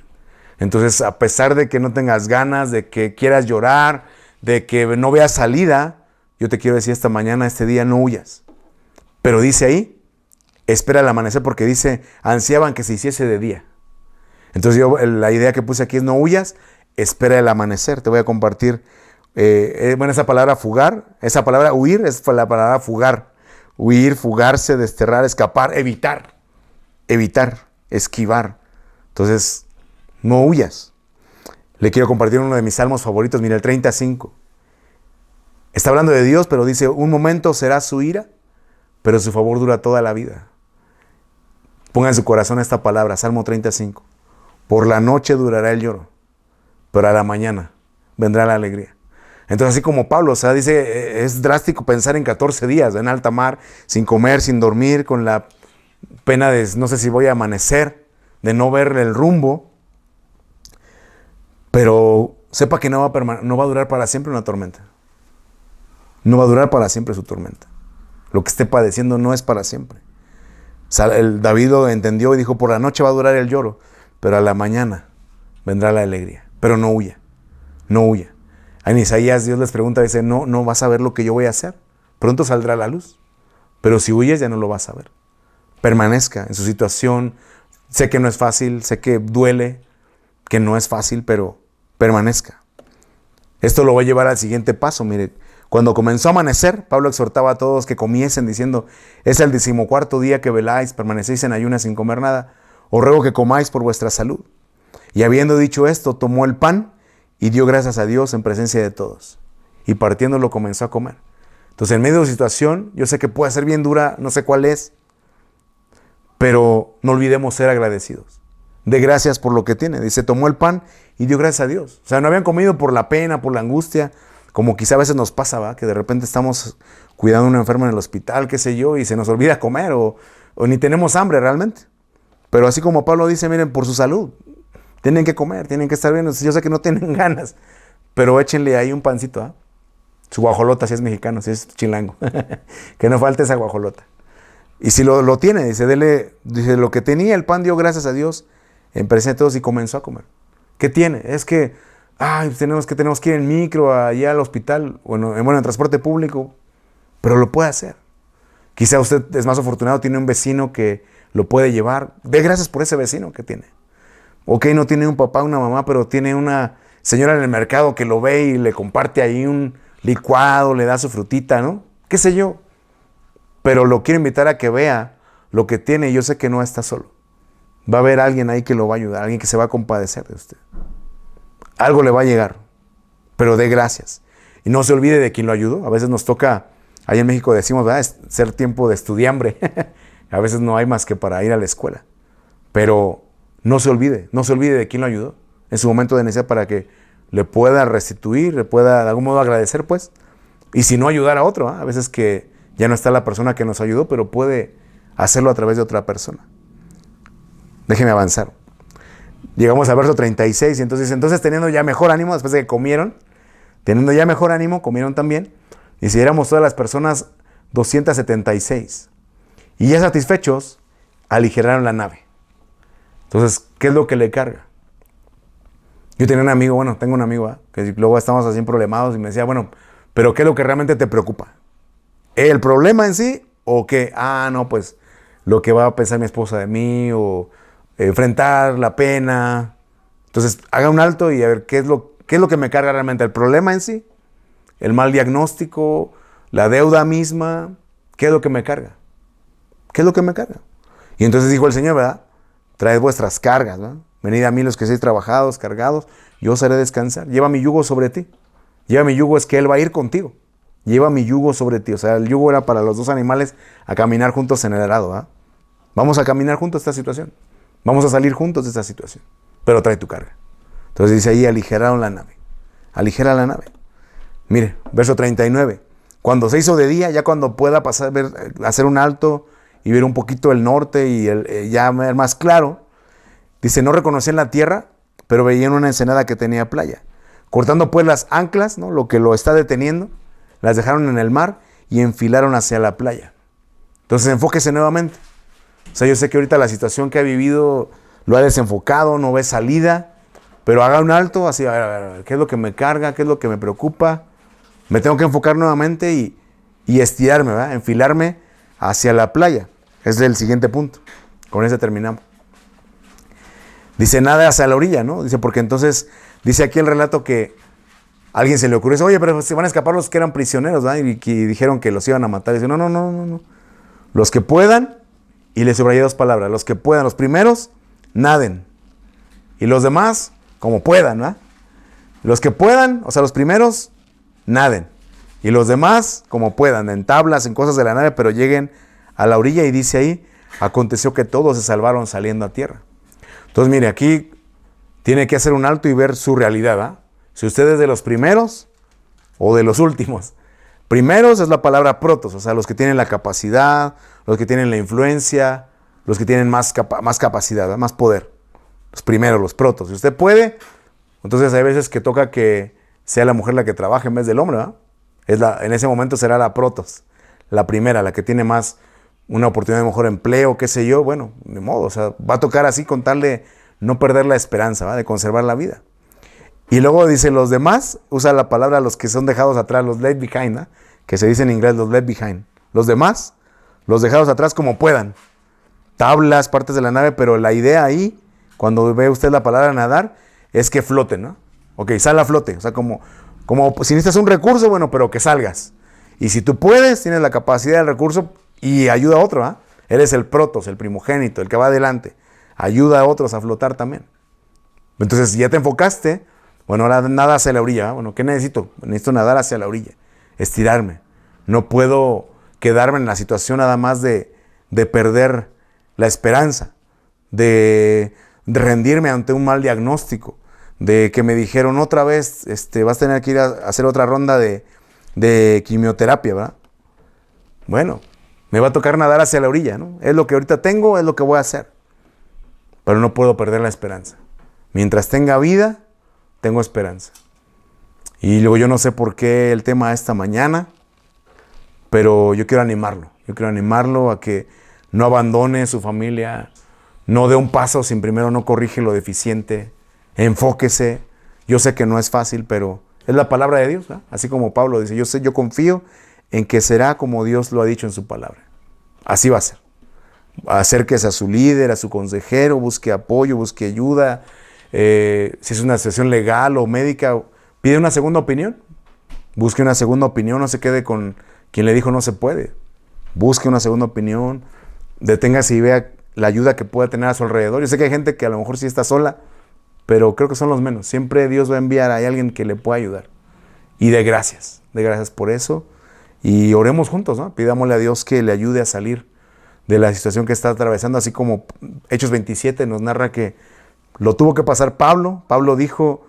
Entonces, a pesar de que no tengas ganas, de que quieras llorar, de que no veas salida, yo te quiero decir esta mañana, este día, no huyas. Pero dice ahí, espera el amanecer, porque dice, ansiaban que se hiciese de día. Entonces la idea que puse aquí es no huyas, espera el amanecer. Te voy a compartir, esa palabra fugar, esa palabra huir es la palabra fugar. Huir, fugarse, desterrar, escapar, evitar, esquivar. Entonces, no huyas. Le quiero compartir uno de mis salmos favoritos, mira, el 35. Está hablando de Dios, pero dice, un momento será su ira, pero su favor dura toda la vida. Ponga en su corazón esta palabra, Salmo 35. Por la noche durará el lloro, pero a la mañana vendrá la alegría. Entonces, así como Pablo, o sea, dice, es drástico pensar en 14 días en alta mar, sin comer, sin dormir, con la pena de no sé si voy a amanecer, de no ver el rumbo. Pero sepa que no va a durar para siempre una tormenta. No va a durar para siempre su tormenta. Lo que esté padeciendo no es para siempre. O sea, David lo entendió y dijo, por la noche va a durar el lloro, pero a la mañana vendrá la alegría. Pero no huya, no huya. En Isaías Dios les pregunta, dice, no vas a ver lo que yo voy a hacer. Pronto saldrá la luz. Pero si huyes ya no lo vas a ver. Permanezca en su situación. Sé que no es fácil, sé que duele, que no es fácil, pero permanezca. Esto lo va a llevar al siguiente paso. Mire, cuando comenzó a amanecer, Pablo exhortaba a todos que comiesen diciendo, es el 14º día que veláis, permanecéis en ayunas sin comer nada. Os ruego que comáis por vuestra salud. Y habiendo dicho esto, tomó el pan y dio gracias a Dios en presencia de todos. Y partiéndolo comenzó a comer. Entonces, en medio de la situación, yo sé que puede ser bien dura, no sé cuál es, pero no olvidemos ser agradecidos. De gracias por lo que tiene. Dice, tomó el pan y dio gracias a Dios. O sea, no habían comido por la pena, por la angustia, como quizá a veces nos pasa, ¿va? Que de repente estamos cuidando a un enfermo en el hospital, qué sé yo, y se nos olvida comer o ni tenemos hambre realmente. Pero así como Pablo dice, miren, por su salud, tienen que comer, tienen que estar bien. Yo sé que no tienen ganas, pero échenle ahí un pancito, ¿ah? Su guajolota, si es mexicano, si es chilango. Que no falte esa guajolota. Y si lo tiene, dice, dice, lo que tenía el pan dio gracias a Dios en presencia de todos y comenzó a comer. ¿Qué tiene? Es que Ay, tenemos que ir en micro allá al hospital, bueno, en transporte público, pero lo puede hacer. Quizá usted es más afortunado, tiene un vecino que lo puede llevar. Dé gracias por ese vecino que tiene. Ok, no tiene un papá, una mamá, pero tiene una señora en el mercado que lo ve y le comparte ahí un licuado, le da su frutita, ¿no? Qué sé yo. Pero lo quiero invitar a que vea lo que tiene y yo sé que no está solo. Va a haber alguien ahí que lo va a ayudar, alguien que se va a compadecer de usted. Algo le va a llegar, pero dé gracias. Y no se olvide de quien lo ayudó. A veces nos toca, allá en México decimos, ¿verdad? Es ser tiempo de estudiambre. A veces no hay más que para ir a la escuela. Pero no se olvide de quién lo ayudó en su momento de necesidad para que le pueda restituir, le pueda de algún modo agradecer, pues. Y si no, ayudar a otro. A veces que ya no está la persona que nos ayudó, pero puede hacerlo a través de otra persona. Déjeme avanzar. Llegamos al verso 36 y entonces teniendo ya mejor ánimo, después de que comieron, teniendo ya mejor ánimo, comieron también, y si éramos todas las personas 276. Y ya satisfechos, aligeraron la nave. Entonces, ¿qué es lo que le carga? Yo tengo un amigo, que luego estamos así problemados y me decía, bueno, pero ¿qué es lo que realmente te preocupa? ¿El problema en sí o qué? No, pues lo que va a pensar mi esposa de mí o enfrentar la pena. Entonces, haga un alto y a ver qué es lo que me carga realmente. ¿El problema en sí? ¿El mal diagnóstico? ¿La deuda misma? ¿Qué es lo que me carga? ¿Qué es lo que me carga? Y entonces dijo el Señor, ¿verdad? Traed vuestras cargas, ¿verdad? Venid a mí los que estéis trabajados, cargados, yo os haré descansar. Lleva mi yugo sobre ti. Lleva mi yugo es que Él va a ir contigo. Lleva mi yugo sobre ti. O sea, el yugo era para los dos animales a caminar juntos en el arado, ¿verdad? Vamos a caminar juntos esta situación. Vamos a salir juntos de esta situación. Pero trae tu carga. Entonces dice ahí, aligeraron la nave. Aligera la nave. Mire, verso 39. Cuando se hizo de día, ya cuando pueda pasar, hacer un alto y ver un poquito el norte y ya ver más claro, dice, no reconocían la tierra, pero veían una ensenada que tenía playa. Cortando pues las anclas, ¿no? Lo que lo está deteniendo, las dejaron en el mar y enfilaron hacia la playa. Entonces enfóquese nuevamente. O sea, yo sé que ahorita la situación que ha vivido lo ha desenfocado, no ve salida, pero haga un alto, así, a ver, ¿qué es lo que me carga? ¿Qué es lo que me preocupa? Me tengo que enfocar nuevamente y estirarme, ¿verdad? Enfilarme hacia la playa. Es el siguiente punto. Con ese terminamos. Dice, nada hacia la orilla, ¿no? Dice, porque entonces, dice aquí el relato que a alguien se le ocurrió, dice, oye, pero se van a escapar los que eran prisioneros, ¿verdad? Y dijeron que los iban a matar. Dice, no. Los que puedan, y le subrayé 2 palabras, los que puedan, los primeros, naden. Y los demás, como puedan, ¿verdad? Los que puedan, o sea, los primeros, naden. Y los demás, como puedan, en tablas, en cosas de la nave, pero lleguen a la orilla y dice ahí, aconteció que todos se salvaron saliendo a tierra. Entonces, mire, aquí tiene que hacer un alto y ver su realidad, ¿verdad? Si usted es de los primeros o de los últimos. Primeros es la palabra protos, o sea, los que tienen la capacidad, los que tienen la influencia, los que tienen más capacidad, ¿verdad? Más poder. Los primeros, los protos. Si usted puede, entonces hay veces que toca que sea la mujer la que trabaje en vez del hombre, ¿verdad? En ese momento será la protos, la primera, la que tiene más una oportunidad de mejor empleo, qué sé yo, bueno, de modo, o sea, va a tocar así con tal de no perder la esperanza, ¿verdad? De conservar la vida. Y luego dice los demás, usa la palabra los que son dejados atrás, los left behind, ¿eh? Que se dice en inglés los left behind. Los demás, los dejados atrás como puedan. Tablas, partes de la nave, pero la idea ahí, cuando ve usted la palabra nadar, es que floten, ¿no? Ok, sal a flote, o sea, como si necesitas un recurso, bueno, pero que salgas. Y si tú puedes, tienes la capacidad del recurso y ayuda a otro, ¿ah? Eres el protos, el primogénito, el que va adelante. Ayuda a otros a flotar también. Entonces, si ya te enfocaste, bueno, ahora nada hacia la orilla. Bueno, ¿qué necesito? Necesito nadar hacia la orilla, estirarme. No puedo quedarme en la situación nada más de perder la esperanza, de rendirme ante un mal diagnóstico, de que me dijeron otra vez, vas a tener que ir a hacer otra ronda de quimioterapia, ¿verdad? Bueno, me va a tocar nadar hacia la orilla, ¿no? Es lo que ahorita tengo, es lo que voy a hacer. Pero no puedo perder la esperanza. Mientras tenga vida, tengo esperanza. Y luego yo no sé por qué el tema esta mañana, pero yo quiero animarlo. Yo quiero animarlo a que no abandone su familia, no dé un paso sin primero no corrige lo deficiente, enfóquese, Yo sé que no es fácil, pero es la palabra de Dios, ¿verdad? Así como Pablo dice, yo confío en que será como Dios lo ha dicho en su palabra. Así va a ser. Acérquese a su líder, a su consejero, busque apoyo, busque ayuda. Si es una situación legal o médica, pide una segunda opinión. Busque una segunda opinión, no se quede con quien le dijo no se puede. Busque una segunda opinión, deténgase y vea la ayuda que pueda tener a su alrededor. Yo sé que hay gente que a lo mejor sí está sola, pero creo que son los menos. Siempre Dios va a enviar a alguien que le pueda ayudar. Y de gracias por eso. Y oremos juntos, ¿no? Pidámosle a Dios que le ayude a salir de la situación que está atravesando, así como Hechos 27 nos narra que lo tuvo que pasar Pablo. Pablo dijo,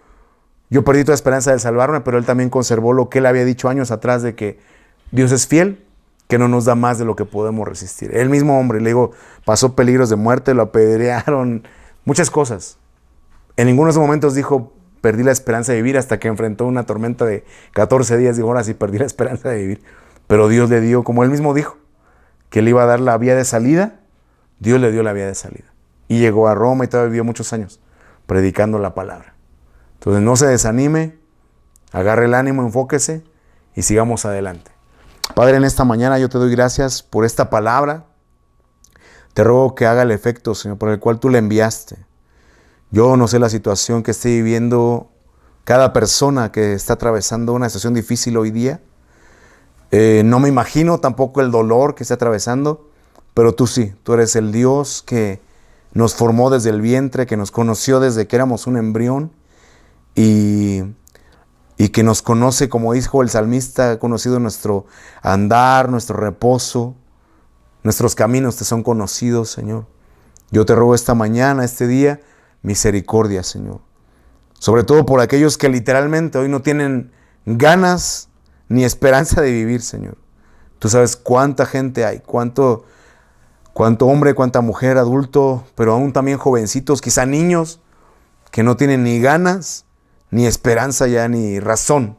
yo perdí toda esperanza de salvarme, pero él también conservó lo que él había dicho años atrás de que Dios es fiel, que no nos da más de lo que podemos resistir. El mismo hombre, le digo, pasó peligros de muerte, lo apedrearon, muchas cosas. En ninguno de esos momentos dijo, perdí la esperanza de vivir, hasta que enfrentó una tormenta de 14 días. Dijo, ahora sí perdí la esperanza de vivir. Pero Dios le dio, como él mismo dijo, que le iba a dar la vía de salida. Dios le dio la vía de salida. Y llegó a Roma y todavía vivió muchos años predicando la palabra. Entonces no se desanime, agarre el ánimo, enfóquese y sigamos adelante. Padre, en esta mañana yo te doy gracias por esta palabra. Te ruego que haga el efecto, Señor, por el cual tú la enviaste. Yo no sé la situación que esté viviendo cada persona que está atravesando una situación difícil hoy día. No me imagino tampoco el dolor que está atravesando, pero tú sí, tú eres el Dios que nos formó desde el vientre, que nos conoció desde que éramos un embrión y que nos conoce, como dijo el salmista, ha conocido nuestro andar, nuestro reposo, nuestros caminos te son conocidos, Señor. Yo te ruego esta mañana, este día, misericordia, Señor. Sobre todo por aquellos que literalmente hoy no tienen ganas ni esperanza de vivir, Señor. Tú sabes cuánta gente hay, cuánto hombre, cuánta mujer, adulto, pero aún también jovencitos, quizá niños, que no tienen ni ganas, ni esperanza ya, ni razón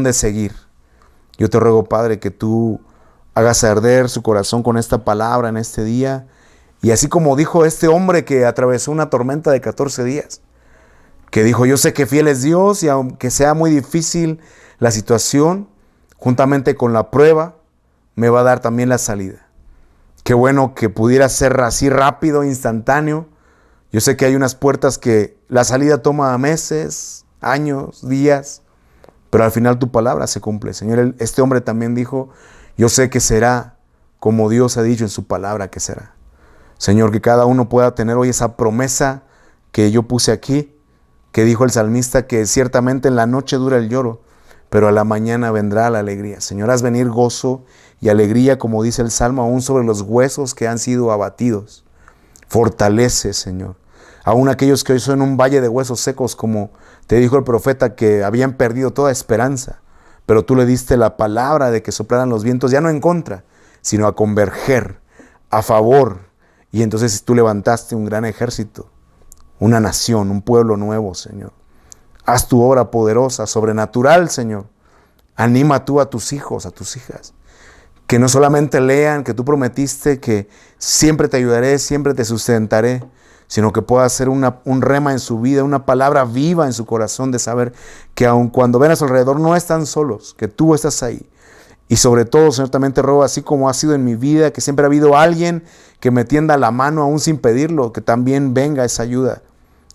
de seguir. Yo te ruego, Padre, que tú hagas arder su corazón con esta palabra en este día. Y así como dijo este hombre que atravesó una tormenta de 14 días, que dijo, yo sé que fiel es Dios y aunque sea muy difícil la situación, juntamente con la prueba, me va a dar también la salida. Qué bueno que pudiera ser así rápido, instantáneo. Yo sé que hay unas puertas que la salida toma meses, años, días, pero al final tu palabra se cumple. Señor, este hombre también dijo, yo sé que será como Dios ha dicho en su palabra que será. Señor, que cada uno pueda tener hoy esa promesa que yo puse aquí, que dijo el salmista, que ciertamente en la noche dura el lloro, pero a la mañana vendrá la alegría. Señor, haz venir gozo y alegría, como dice el Salmo, aún sobre los huesos que han sido abatidos. Fortalece, Señor, aún aquellos que hoy son un valle de huesos secos, como te dijo el profeta, que habían perdido toda esperanza, pero tú le diste la palabra de que soplaran los vientos, ya no en contra, sino a converger, a favor, y entonces tú levantaste un gran ejército, una nación, un pueblo nuevo, Señor. Haz tu obra poderosa, sobrenatural, Señor. Anima tú a tus hijos, a tus hijas, que no solamente lean que tú prometiste que siempre te ayudaré, siempre te sustentaré, sino que pueda ser un rema en su vida, una palabra viva en su corazón de saber que aun cuando ven a su alrededor no están solos, que tú estás ahí. Y sobre todo, Señor, también te ruego, así como ha sido en mi vida, que siempre ha habido alguien que me tienda la mano aún sin pedirlo, que también venga esa ayuda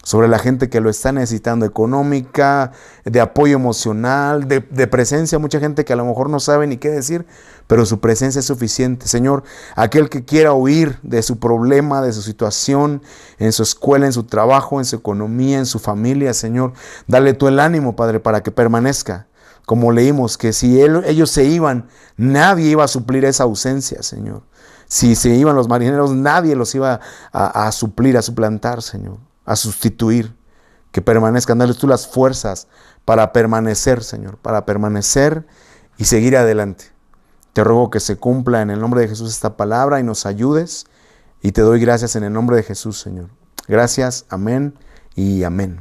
sobre la gente que lo está necesitando, económica, de apoyo emocional, de presencia. Mucha gente que a lo mejor no sabe ni qué decir, pero su presencia es suficiente. Señor, aquel que quiera huir de su problema, de su situación, en su escuela, en su trabajo, en su economía, en su familia, Señor, dale tú el ánimo, Padre, para que permanezca. Como leímos, que si ellos se iban, nadie iba a suplir esa ausencia, Señor. Si se iban los marineros, nadie los iba a suplir, a suplantar, Señor, a sustituir. Que permanezcan, dale tú las fuerzas para permanecer, Señor, para permanecer y seguir adelante. Te ruego que se cumpla en el nombre de Jesús esta palabra y nos ayudes. Y te doy gracias en el nombre de Jesús, Señor. Gracias, amén y amén.